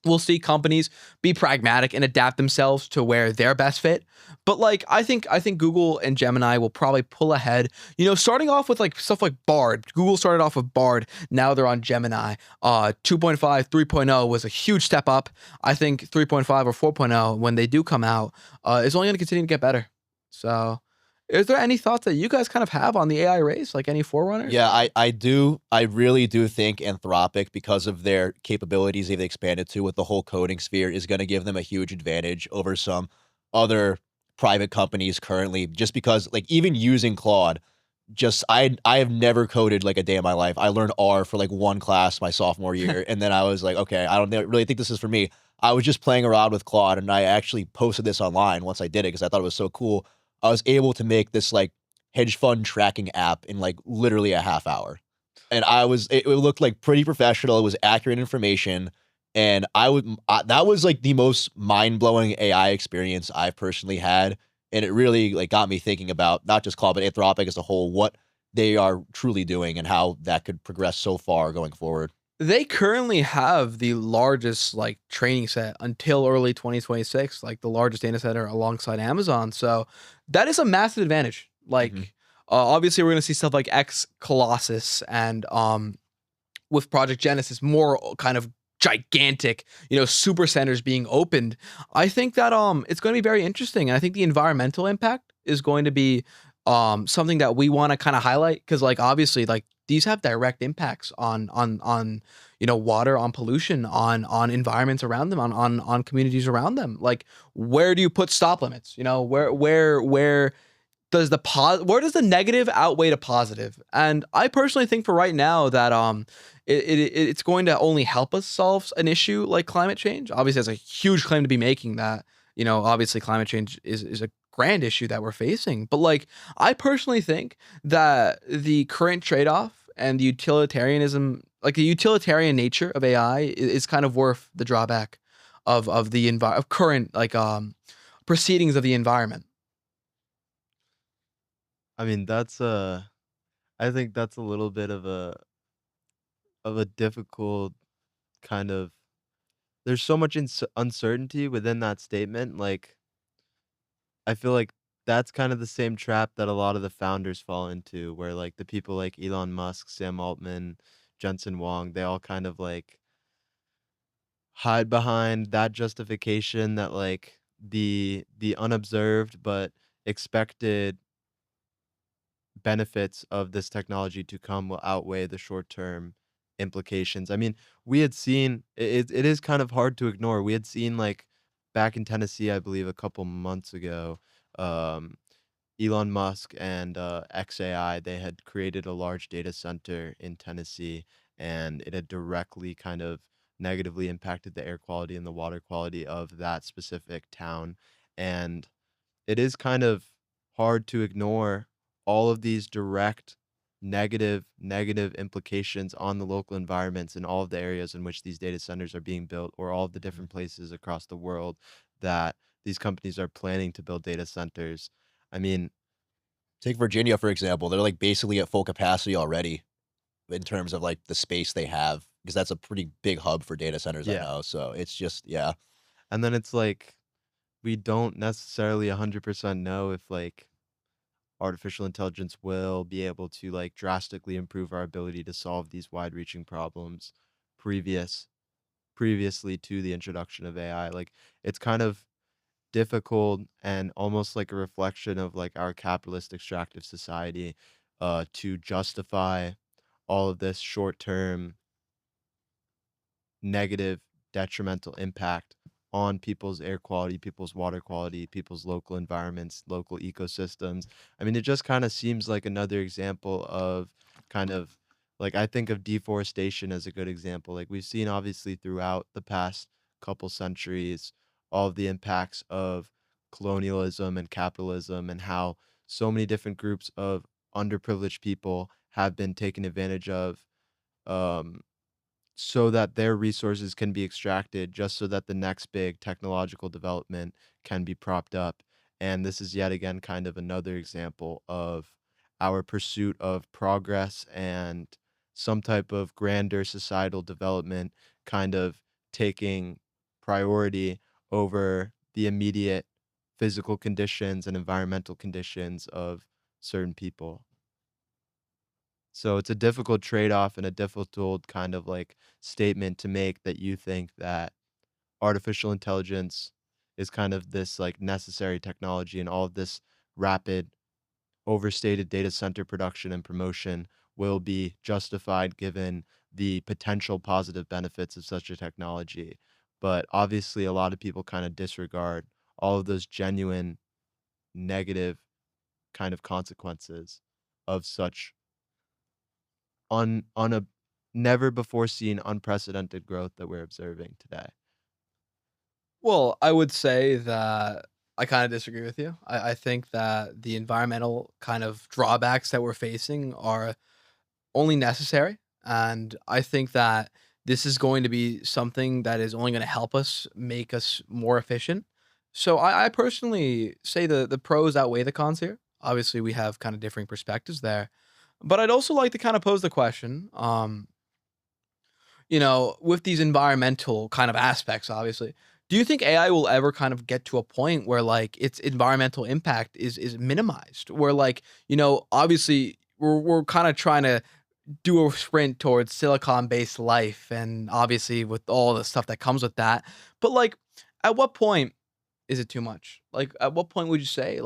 we'll see companies be pragmatic and adapt themselves to where they're best fit. But I think Google and Gemini will probably pull ahead. Starting off with stuff like Bard. Google started off with Bard. Now they're on Gemini. 2.5, 3.0 was a huge step up. I think 3.5 or 4.0, when they do come out, is only going to continue to get better. So, is there any thoughts that you guys kind of have on the AI race? Like any forerunners? Yeah, I do. I really do think Anthropic, because of their capabilities they've expanded to with the whole coding sphere, is going to give them a huge advantage over some other private companies currently, just because even using Claude, I have never coded a day in my life. I learned R for one class my sophomore year, and then I was like, okay, I don't really think this is for me. I was just playing around with Claude, and I actually posted this online once I did it because I thought it was so cool. I was able to make this hedge fund tracking app in literally a half hour. And it looked pretty professional. It was accurate information. And that was the most mind-blowing AI experience I've personally had. And it really got me thinking about not just Claude, but Anthropic as a whole, what they are truly doing and how that could progress so far going forward. They currently have the largest training set until early 2026, the largest data center alongside Amazon. So that is a massive advantage. Obviously we're going to see stuff like X Colossus and with Project Genesis, more kind of gigantic, super centers being opened. I think that it's going to be very interesting. And I think the environmental impact is going to be something that we want to kind of highlight, because obviously these have direct impacts on water, on pollution, on environments around them, on communities around them. Where do you put stop limits? Where does the negative outweigh the positive? And I personally think for right now that it's going to only help us solve an issue like climate change. Obviously, there's a huge claim to be making that obviously climate change is a grand issue that we're facing. But I personally think that the current trade-off and the utilitarianism, the utilitarian nature of AI is kind of worth the drawback. of the of current like proceedings of the environment. I mean, I think that's a little bit of a difficult kind of. There's so much uncertainty within that statement. Like, I feel like that's kind of the same trap that a lot of the founders fall into, where like the people like Elon Musk, Sam Altman, Jensen Huang, they all kind of like hide behind that justification that like the unobserved but expected benefits of this technology to come will outweigh the short-term implications. I mean, we had seen it is kind of hard to ignore. We had seen like back in Tennessee, I believe a couple months ago, um, Elon Musk and XAI, they had created a large data center in Tennessee, and it had directly kind of negatively impacted the air quality and the water quality of that specific town. And it is kind of hard to ignore all of these direct negative implications on the local environments in all of the areas in which these data centers are being built, or all of the different places across the world that these companies are planning to build data centers. I mean, Take Virginia, for example. They're like basically at full capacity already in terms of like the space they have, because that's a pretty big hub for data centers, I yeah. know. So it's just, yeah. And then it's like we don't necessarily 100% know if like artificial intelligence will be able to like drastically improve our ability to solve these wide-reaching problems previous previously to the introduction of AI. Like it's kind of difficult and almost like a reflection of like our capitalist extractive society to justify all of this short-term negative, detrimental impact on people's air quality, people's water quality, people's local environments, local ecosystems. I mean, it just kind of seems like another example of kind of like I think of deforestation as a good example. Like we've seen obviously throughout the past couple centuries all of the impacts of colonialism and capitalism and how so many different groups of underprivileged people have been taken advantage of um, so that their resources can be extracted just so that the next big technological development can be propped up. And this is yet again kind of another example of our pursuit of progress and some type of grander societal development kind of taking priority over the immediate physical conditions and environmental conditions of certain people. So it's a difficult trade-off and a difficult kind of like statement to make that you think that artificial intelligence is kind of this like necessary technology and all of this rapid overstated data center production and promotion will be justified given the potential positive benefits of such a technology. But obviously a lot of people kind of disregard all of those genuine negative kind of consequences of such on a never before seen unprecedented growth that we're observing today. Well, I would say that I kind of disagree with you. I think that the environmental kind of drawbacks that we're facing are only necessary. And I think that this is going to be something that is only going to help us make us more efficient. So I personally say the pros outweigh the cons here. Obviously, we have kind of differing perspectives there. But I'd also like to kind of pose the question, with these environmental kind of aspects, obviously, do you think AI will ever kind of get to a point where like its environmental impact is minimized? Where like, obviously we're kind of trying to do a sprint towards silicon-based life and obviously with all the stuff that comes with that. But like at what point is it too much? Like at what point would you say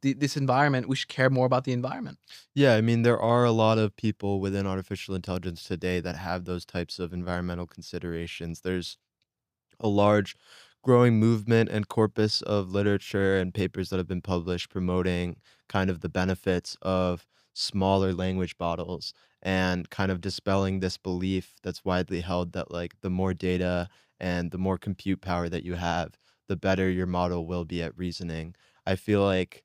this environment we should care more about the environment? Yeah, I mean, there are a lot of people within artificial intelligence today that have those types of environmental considerations. There's a large growing movement and corpus of literature and papers that have been published promoting kind of the benefits of smaller language models and kind of dispelling this belief that's widely held that like the more data and the more compute power that you have, the better your model will be at reasoning. I feel like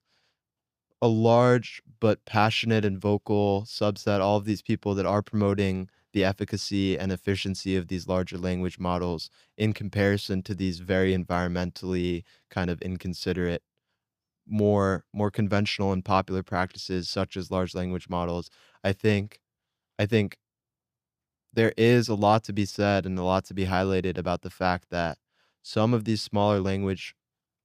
a large but passionate and vocal subset, all of these people that are promoting the efficacy and efficiency of these larger language models in comparison to these very environmentally kind of inconsiderate, more conventional and popular practices such as large language models. I think I think there is a lot to be said and a lot to be highlighted about the fact that some of these smaller language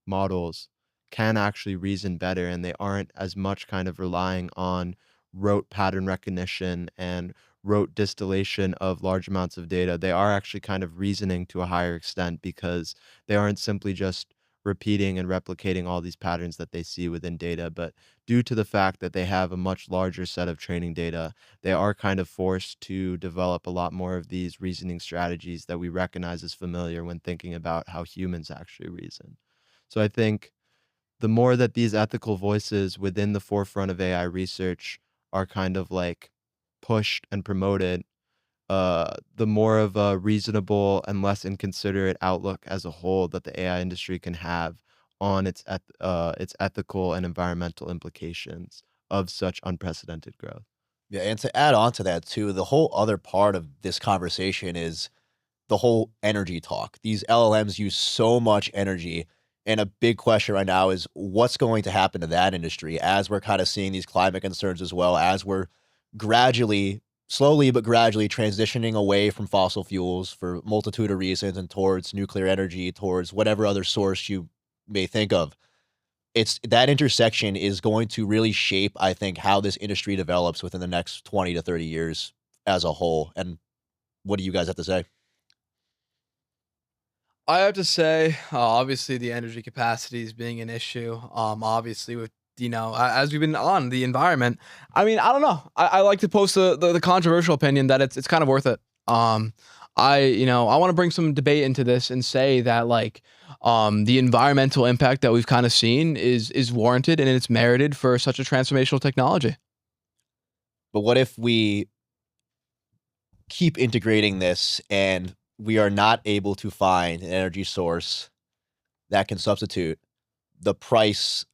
models can actually reason better, and they aren't as much kind of relying on rote pattern recognition and rote distillation of large amounts of data. They are actually kind of reasoning to a higher extent because they aren't simply just repeating and replicating all these patterns that they see within data, but due to the fact that they have a much larger set of training data, they are kind of forced to develop a lot more of these reasoning strategies that we recognize as familiar when thinking about how humans actually reason. So I think the more that these ethical voices within the forefront of AI research are kind of like pushed and promoted, the more of a reasonable and less inconsiderate outlook as a whole that the AI industry can have on its ethical and environmental implications of such unprecedented growth. Yeah, and to add on to that too, the whole other part of this conversation is the whole energy talk. These LLMs use so much energy. And a big question right now is what's going to happen to that industry as we're kind of seeing these climate concerns as well as we're gradually, slowly but gradually transitioning away from fossil fuels for a multitude of reasons and towards nuclear energy, towards whatever other source you may think of. It's that intersection is going to really shape, I think, how this industry develops within the next 20 to 30 years as a whole. And what do you guys have to say? I have to say, obviously, the energy capacities being an issue. Obviously, with as we've been on the environment. I mean, I don't know. I like to post the controversial opinion that it's kind of worth it. I want to bring some debate into this and say that like, the environmental impact that we've kind of seen is warranted and it's merited for such a transformational technology. But what if we keep integrating this and we are not able to find an energy source that can substitute? The price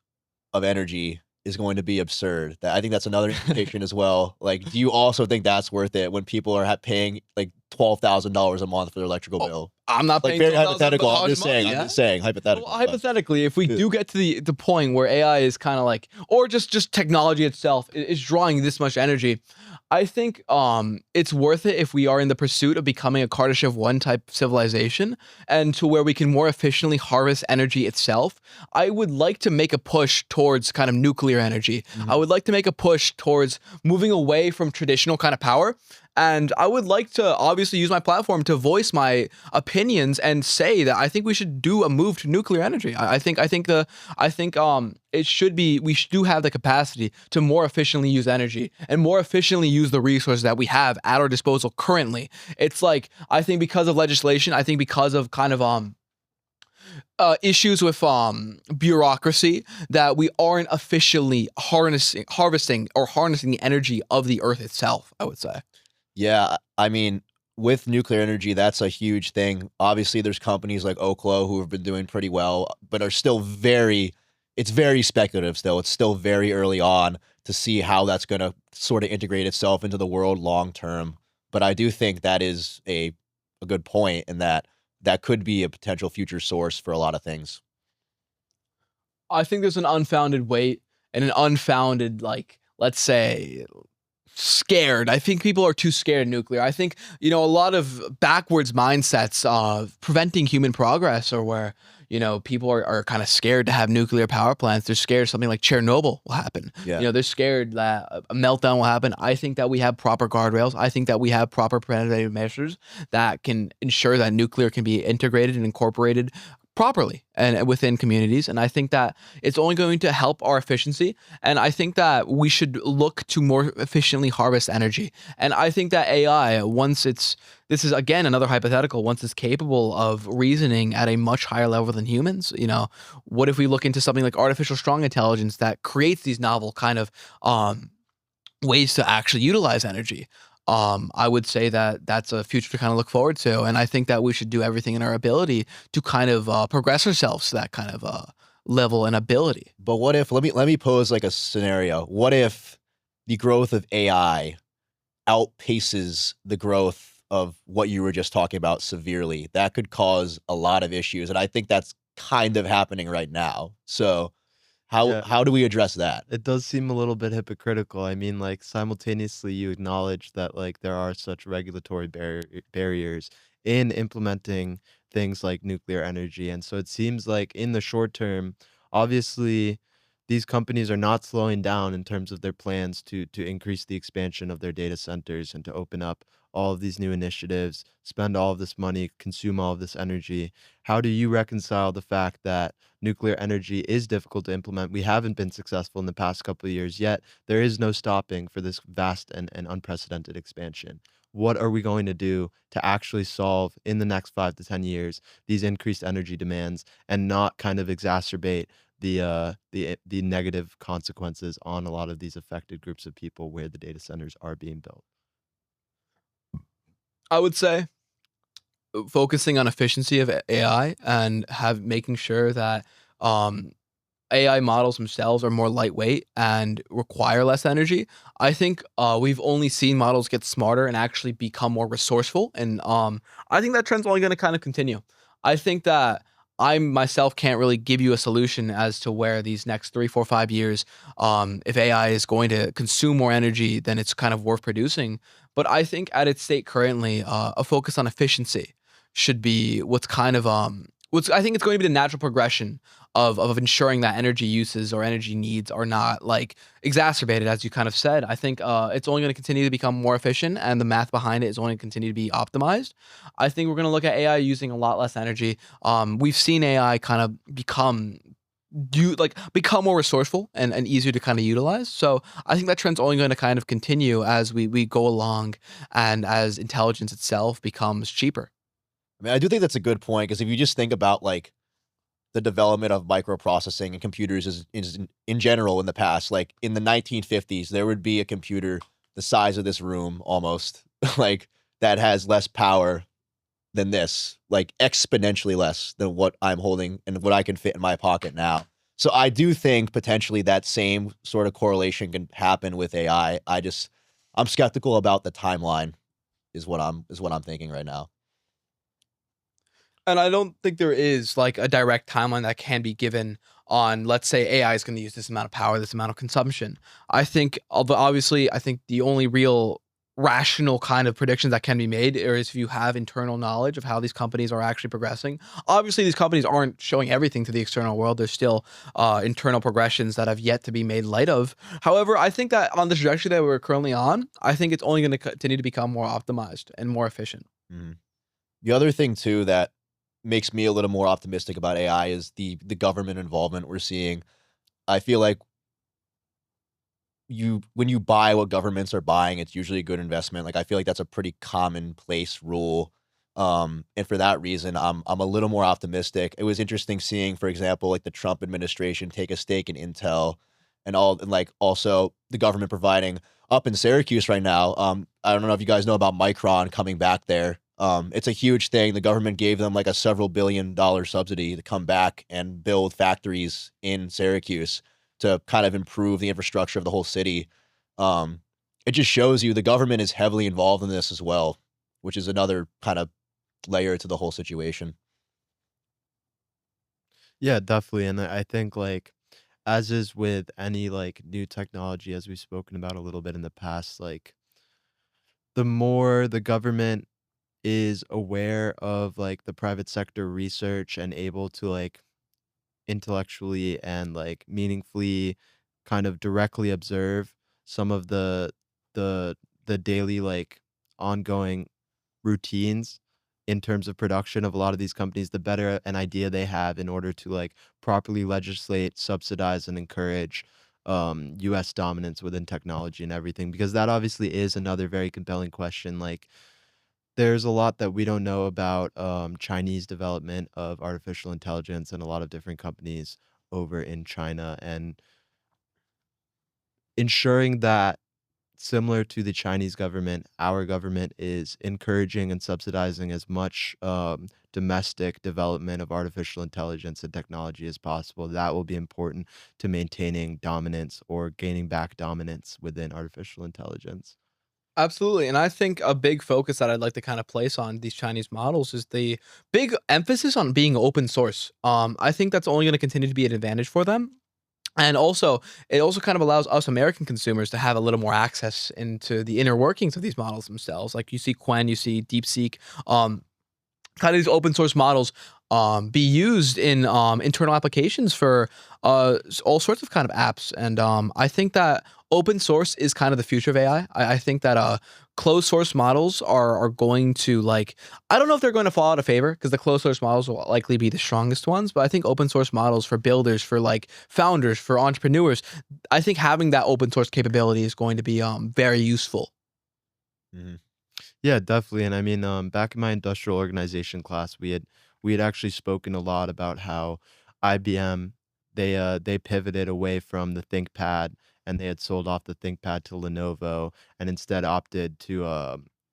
of energy is going to be absurd. That I think that's another implication as well. Like, do you also think that's worth it when people are paying like $12,000 a month for their electrical bill? I'm not Like paying very 12,000 hypothetical. I'm dollars just a month, saying. yeah? I'm just saying hypothetical. Well, hypothetically, if we Yeah. do get to the point where AI is kind of like, or just technology itself is drawing this much energy, I think it's worth it if we are in the pursuit of becoming a Kardashev one type civilization and to where we can more efficiently harvest energy itself. I would like to make a push towards kind of nuclear energy. I would like to make a push towards moving away from traditional kind of power. And I would like to obviously use my platform to voice my opinions and say that I think we should do a move to nuclear energy. I think it should be do have the capacity to more efficiently use energy and more efficiently use the resources that we have at our disposal currently. It's like I think because of legislation, I think because of kind of issues with bureaucracy that we aren't officially harnessing the energy of the earth itself, I would say. Yeah, I mean, with nuclear energy, that's a huge thing. Obviously, there's companies like Oklo who have been doing pretty well, but are still it's very speculative still. It's still very early on to see how that's going to sort of integrate itself into the world long term. But I do think that is a good point in that that could be a potential future source for a lot of things. I think there's an unfounded weight and an unfounded, like, let's say, scared. I think people are too scared of nuclear. I think, a lot of backwards mindsets preventing human progress or where, people are kind of scared to have nuclear power plants. They're scared something like Chernobyl will happen. Yeah. They're scared that a meltdown will happen. I think that we have proper guardrails. I think that we have proper preventative measures that can ensure that nuclear can be integrated and incorporated properly and within communities. And I think that it's only going to help our efficiency. And I think that we should look to more efficiently harvest energy. And I think that AI, this is again another hypothetical, once it's capable of reasoning at a much higher level than humans, what if we look into something like artificial strong intelligence that creates these novel kind of ways to actually utilize energy? I would say that that's a future to kind of look forward to. And I think that we should do everything in our ability to kind of progress ourselves to that kind of level and ability. But what if let me pose like a scenario. What if the growth of AI outpaces the growth of what you were just talking about severely, that could cause a lot of issues, and I think that's kind of happening right now. So Yeah. how do we address that? It does seem a little bit hypocritical. I mean, like, simultaneously, you acknowledge that, like, there are such regulatory barriers in implementing things like nuclear energy. And so it seems like in the short term, obviously, these companies are not slowing down in terms of their plans to increase the expansion of their data centers and to open up all of these new initiatives, spend all of this money, consume all of this energy. How do you reconcile the fact that nuclear energy is difficult to implement? We haven't been successful in the past couple of years, yet there is no stopping for this vast and unprecedented expansion. What are we going to do to actually solve in the next 5 to 10 years these increased energy demands and not kind of exacerbate the negative consequences on a lot of these affected groups of people where the data centers are being built? I would say focusing on efficiency of AI and making sure that um, AI models themselves are more lightweight and require less energy. I think we've only seen models get smarter and actually become more resourceful, and I think that trend's only going to kind of continue. I think that I myself can't really give you a solution as to where these next 3, 4, 5 years, if AI is going to consume more energy than it's kind of worth producing. But I think at its state currently, a focus on efficiency should be what's I think it's going to be the natural progression of ensuring that energy uses or energy needs are not like exacerbated, as you kind of said. I think it's only going to continue to become more efficient, and the math behind it is only going to continue to be optimized. I think we're going to look at AI using a lot less energy. We've seen AI kind of become more resourceful and easier to kind of utilize. So I think that trend's only going to kind of continue as we go along and as intelligence itself becomes cheaper. I mean, I do think that's a good point because if you just think about like the development of microprocessing and computers is in general in the past, like in the 1950s, there would be a computer the size of this room almost, like that has less power than this, like exponentially less than what I'm holding and what I can fit in my pocket now. So I do think potentially that same sort of correlation can happen with AI. I'm skeptical about the timeline is what I'm thinking right now. And I don't think there is like a direct timeline that can be given on, let's say AI is going to use this amount of power, this amount of consumption. I think, although obviously, I think the only real rational kind of predictions that can be made is if you have internal knowledge of how these companies are actually progressing. Obviously, these companies aren't showing everything to the external world. There's still internal progressions that have yet to be made light of. However, I think that on the trajectory that we're currently on, I think it's only going to continue to become more optimized and more efficient. Mhm. The other thing too that makes me a little more optimistic about AI is the government involvement we're seeing. I feel like you when you buy what governments are buying, it's usually a good investment. Like I feel like that's a pretty commonplace rule. And for that reason, I'm a little more optimistic. It was interesting seeing, for example, like the Trump administration take a stake in Intel and like also the government providing up in Syracuse right now. I don't know if you guys know about Micron coming back there. It's a huge thing. The government gave them like a several $billion subsidy to come back and build factories in Syracuse to kind of improve the infrastructure of the whole city. Um, it just shows you the government is heavily involved in this as well, which is another kind of layer to the whole situation. Yeah, definitely. And I think, like, as is with any like new technology, as we've spoken about a little bit in the past, like the more the government is aware of like the private sector research and able to like intellectually and like meaningfully kind of directly observe some of the the daily like ongoing routines in terms of production of a lot of these companies, the better an idea they have in order to like properly legislate, subsidize, and encourage US dominance within technology and everything. Because that obviously is another very compelling question. Like there's a lot that we don't know about Chinese development of artificial intelligence and a lot of different companies over in China, and ensuring that similar to the Chinese government, our government is encouraging and subsidizing as much domestic development of artificial intelligence and technology as possible. That will be important to maintaining dominance or gaining back dominance within artificial intelligence. Absolutely. And I think a big focus that I'd like to kind of place on these Chinese models is the big emphasis on being open source. I think that's only going to continue to be an advantage for them. And also, it also kind of allows us American consumers to have a little more access into the inner workings of these models themselves. Like you see Quen, you see DeepSeek, kind of these open source models be used in internal applications for all sorts of kind of apps. And I think that open source is kind of the future of AI. I think that closed source models are going to like, I don't know if they're going to fall out of favor because the closed source models will likely be the strongest ones, but I think open source models for builders, for like founders, for entrepreneurs, I think having that open source capability is going to be very useful. Mhm. Yeah, definitely. And I mean, back in my industrial organization class, we had actually spoken a lot about how IBM they pivoted away from the ThinkPad and they had sold off the ThinkPad to Lenovo and instead opted to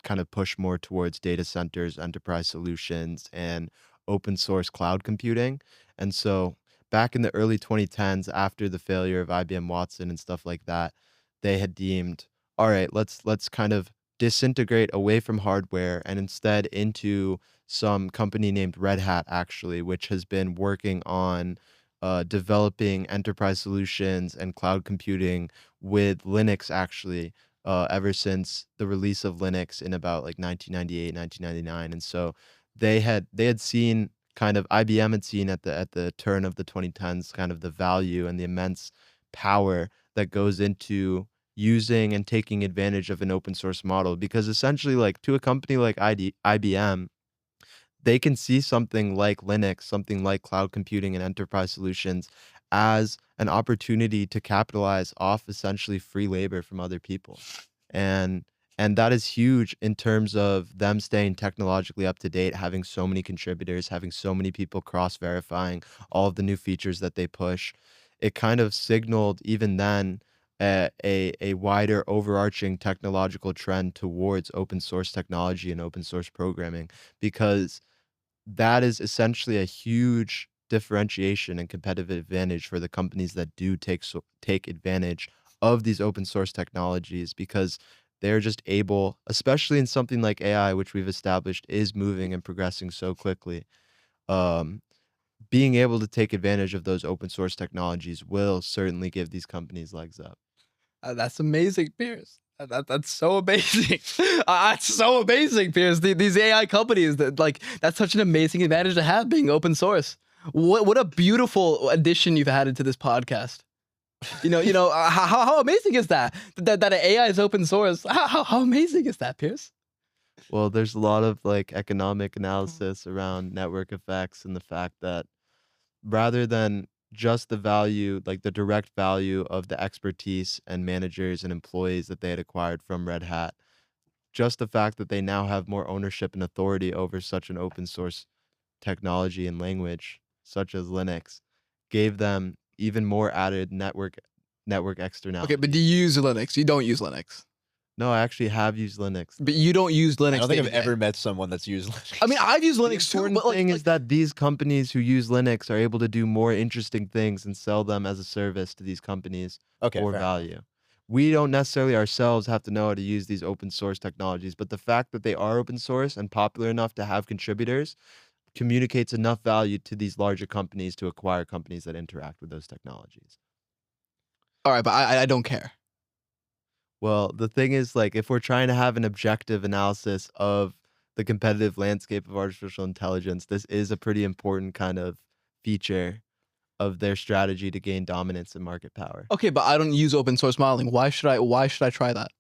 kind of push more towards data centers, enterprise solutions, and open source cloud computing. And so back in the early 2010s, after the failure of IBM Watson and stuff like that, they had deemed, all right, let's kind of disintegrate away from hardware and instead into some company named Red Hat, actually, which has been working on developing enterprise solutions and cloud computing with Linux, actually, ever since the release of Linux in about like 1998, 1999. And so they had seen kind of IBM had seen at the turn of the 2010s kind of the value and the immense power that goes into using and taking advantage of an open source model because essentially like to a company like IBM, they can see something like Linux, something like cloud computing and enterprise solutions as an opportunity to capitalize off essentially free labor from other people. And and that is huge in terms of them staying technologically up to date, having so many contributors, having so many people cross verifying all of the new features that they push. It kind of signaled even then a wider overarching technological trend towards open source technology and open source programming because that is essentially a huge differentiation and competitive advantage for the companies that do take advantage of these open source technologies because they're just able, especially in something like AI, which we've established is moving and progressing so quickly. Um, Being able to take advantage of those open source technologies will certainly give these companies legs up. That's amazing, Pierce. That's so amazing. That's so amazing, Pierce. These AI companies that like that's such an amazing advantage to have being open source. What a beautiful addition you've added to this podcast. How amazing is that? That AI is open source. How amazing is that, Pierce? Well, there's a lot of like economic analysis around network effects and the fact that rather than just the value, like the direct value of the expertise and managers and employees that they had acquired from Red Hat, just the fact that they now have more ownership and authority over such an open source technology and language, such as Linux, gave them even more added network Okay, but do externalities. you use Linux? You don't use Linux, No, I actually have used Linux. but you don't use I Linux. don't think I've day to day. ever met someone that's used Linux. I mean, I've used The Linux too, important but like, thing like is that these companies who use Linux are able to do more interesting things and sell them as a service to these companies Okay, for fair enough. value. We don't necessarily ourselves have to know how to use these open source technologies, but the fact that they are open source and popular enough to have contributors communicates enough value to these larger companies to acquire companies that interact with those technologies. all right, but I don't care. Well, the thing is, like, if we're trying to have an objective analysis of the competitive landscape of artificial intelligence, this is a pretty important kind of feature of their strategy to gain dominance and market power. Okay, but I don't use open source modeling. Why should I? Why should I try that?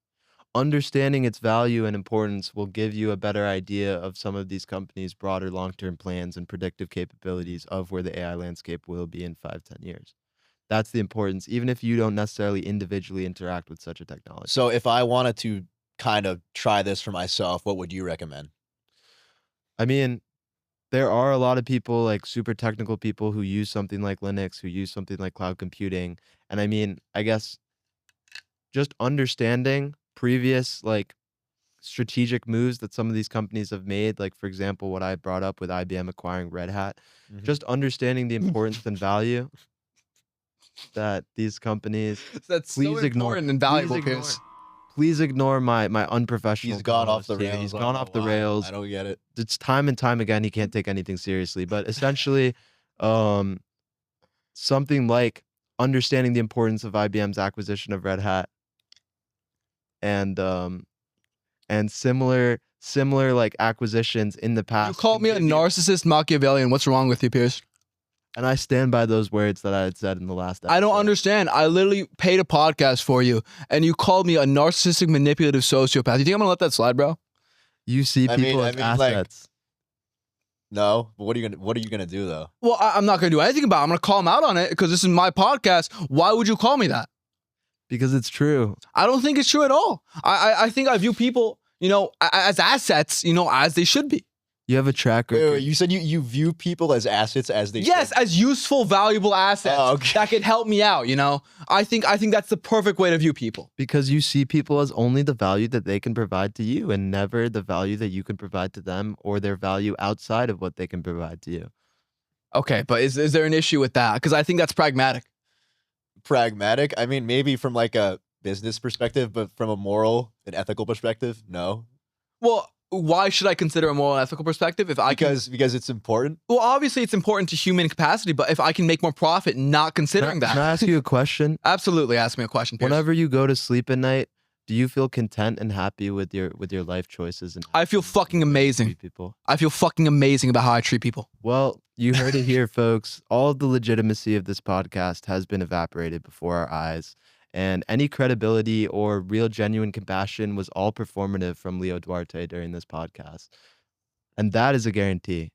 Understanding its value and importance will give you a better idea of some of these companies' broader long term plans and predictive capabilities of where the AI landscape will be in 5, 10 years. That's the importance, even if you don't necessarily individually interact with such a technology. So if I wanted to kind of try this for myself, what would you recommend? I mean, there are a lot of people, like super technical people, who use something like Linux, who use something like cloud computing. And I mean, I guess just understanding previous like strategic moves that some of these companies have made, like for example, what I brought up with IBM acquiring Red Hat, Mhm. just understanding the importance and value that these companies That's so please ignore. important and Please valuable, ignore. Pierce. please ignore my unprofessional. He's gone off the co-host here. rails. He's I gone don't off know the why. rails. I don't get it. It's time and time again he can't take anything seriously. But essentially, something like understanding the importance of IBM's acquisition of Red Hat and similar like acquisitions in the past. You called me a narcissist Machiavellian. What's wrong with you, Pierce? And I stand by those words that I had said in the last episode. I don't understand. I literally paid a podcast for you, and you called me a narcissistic, manipulative sociopath. You think I'm gonna let that slide, bro? You see people as like, assets. no, but what are you gonna do though? Well, I'm not gonna do anything about it. I'm gonna call him out on it because this is my podcast. Why would you call me that? Because it's true. I don't think it's true at all. I think I view people, as assets, as they should be. You have a track record. Wait, you said you view people as assets as they Yes, should. as useful, valuable assets that could help me out. I think that's the perfect way to view people. Because you see people as only the value that they can provide to you and never the value that you can provide to them or their value outside of what they can provide to you. Okay, but is there an issue with that? Because I think that's pragmatic. Pragmatic? I mean, maybe from like a business perspective, but from a moral and ethical perspective, no. Well, why should I consider a moral and ethical perspective because it's important? Well, obviously it's important to human capacity, but if I can make more profit not considering that. Can I ask you a question? Absolutely, ask me a question, Pierce. Whenever you go to sleep at night, do you feel content and happy with your life choices? And I feel fucking amazing. People. I feel fucking amazing about how I treat people. Well, you heard it here, folks. All of the legitimacy of this podcast has been evaporated before our eyes. And any credibility or real genuine compassion was all performative from Leo Duarte during this podcast. And that is a guarantee.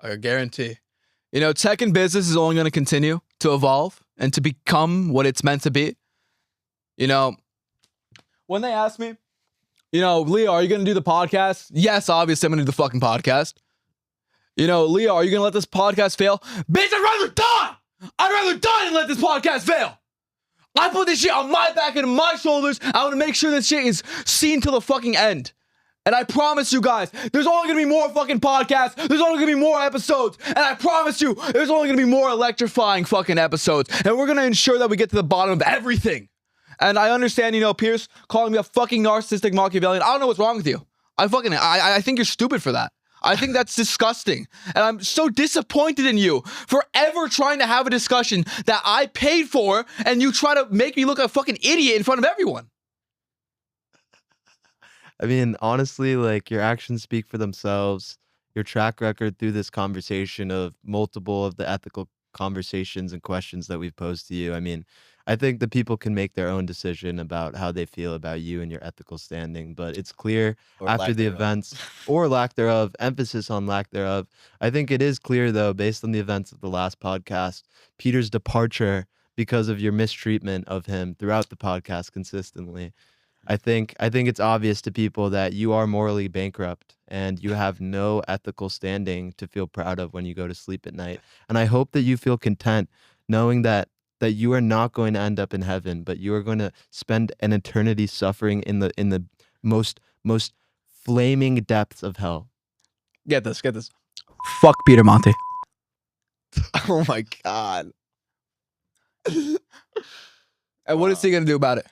A guarantee. Tech and business is only going to continue to evolve and to become what it's meant to be. When they ask me, Leo, are you going to do the podcast? Yes, obviously I'm going to do the fucking podcast. Leo, are you going to let this podcast fail? Bitch, I'd rather die! I'd rather die than let this podcast fail! I put this shit on my back and my shoulders. I want to make sure this shit is seen till the fucking end. And I promise you guys, there's only going to be more fucking podcasts. There's only going to be more episodes. And I promise you, there's only going to be more electrifying fucking episodes. And we're going to ensure that we get to the bottom of everything. And I understand, Pierce calling me a fucking narcissistic Machiavellian. I don't know what's wrong with you. I think you're stupid for that. I think that's disgusting. And I'm so disappointed in you for ever trying to have a discussion that I paid for and you try to make me look like a fucking idiot in front of everyone. I mean, honestly, like your actions speak for themselves. Your track record through this conversation of multiple of the ethical conversations and questions that we've posed to you. I mean, I think the people can make their own decision about how they feel about you and your ethical standing, but it's clear after the events or lack thereof, emphasis on lack thereof. I think it is clear though, based on the events of the last podcast, Peter's departure because of your mistreatment of him throughout the podcast consistently. I think it's obvious to people that you are morally bankrupt and you have no ethical standing to feel proud of when you go to sleep at night. And I hope that you feel content knowing that you are not going to end up in heaven, but you are going to spend an eternity suffering in the most flaming depths of hell. Get this. Fuck Peter Monty. Oh my God. And what is he gonna do about it?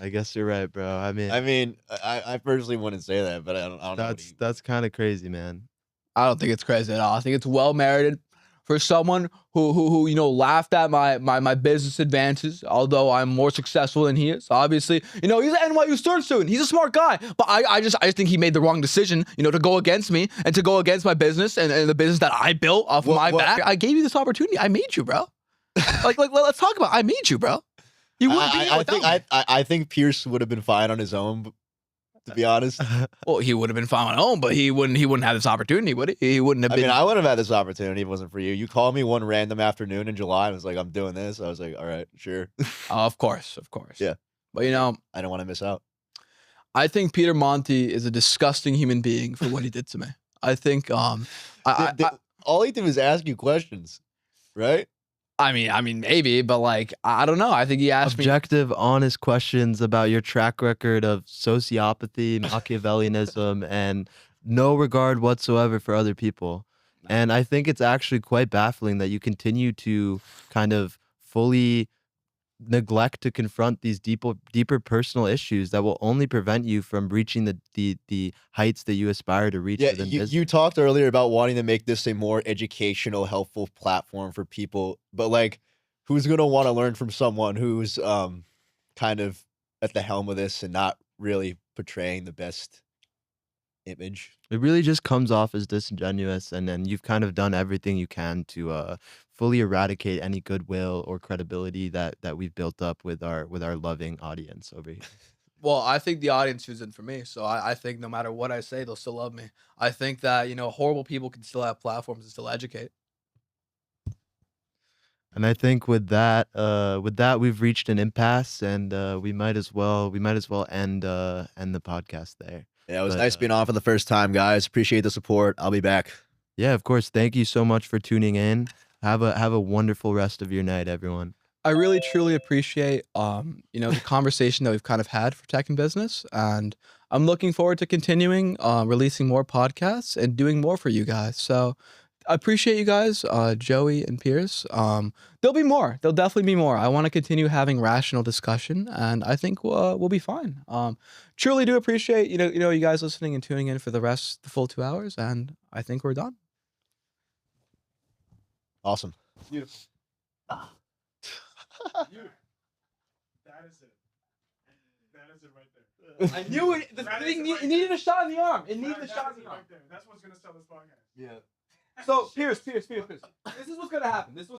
I guess you're right, bro. I mean, I personally wouldn't say that, but I don't know. That's kind of crazy, man. I don't think it's crazy at all. I think it's well merited for someone who laughed at my business advances, although I'm more successful than he is. Obviously, he's an NYU student. He's a smart guy, but I just think he made the wrong decision, to go against me and to go against my business and the business that I built off my back. I gave you this opportunity. I made you, bro. like let's talk about it. I made you, bro. You wouldn't be here without me. I think Pierce would have been fine on his own, to be honest. Well, he would have been fine on his own, but he wouldn't have this opportunity, would he? He wouldn't have been. I mean, I wouldn't have had this opportunity if it wasn't for you. You called me one random afternoon in July and was like, I'm doing this. I was like, all right, sure. Of course. Yeah. But I don't want to miss out. I think Peter Monty is a disgusting human being for what he did to me. I think all he did was ask you questions, right? I mean, maybe, but I don't know. I think he asked objective, honest questions about your track record of sociopathy, Machiavellianism, and no regard whatsoever for other people. And I think it's actually quite baffling that you continue to kind of fully neglect to confront these deeper personal issues that will only prevent you from reaching the heights that you aspire to reach Yeah, within you, business. you talked earlier about wanting to make this a more educational, helpful platform for people, but like, who's gonna want to learn from someone who's kind of at the helm of this and not really portraying the best image? It really just comes off as disingenuous, and then you've kind of done everything you can to fully eradicate any goodwill or credibility that we've built up with our loving audience over here. Well, I think the audience tunes in for me, so I think no matter what I say, they'll still love me. I think that, horrible people can still have platforms and still educate. And I think with that we've reached an impasse, and we might as well end the podcast there. Yeah, it was But nice being on for the first time, guys. Appreciate the support. I'll be back. yeah, of course. Thank you so much for tuning in. Have a wonderful rest of your night, everyone. I really truly appreciate the conversation that we've kind of had for tech and business, and I'm looking forward to continuing releasing more podcasts and doing more for you guys. So I appreciate you guys, Joey and Pierce. There'll be more. There'll definitely be more. I want to continue having rational discussion, and I think we'll be fine. Truly do appreciate you guys listening and tuning in for the full 2 hours, and I think we're done. Awesome. Beautiful. That is it. That is it right there. I knew it. The That thing is right it needed there. a shot in the arm. It needed a That shot is in it the arm. right there. That's what's gonna sell this podcast. Yeah. So Pierce. This is what's gonna happen. This is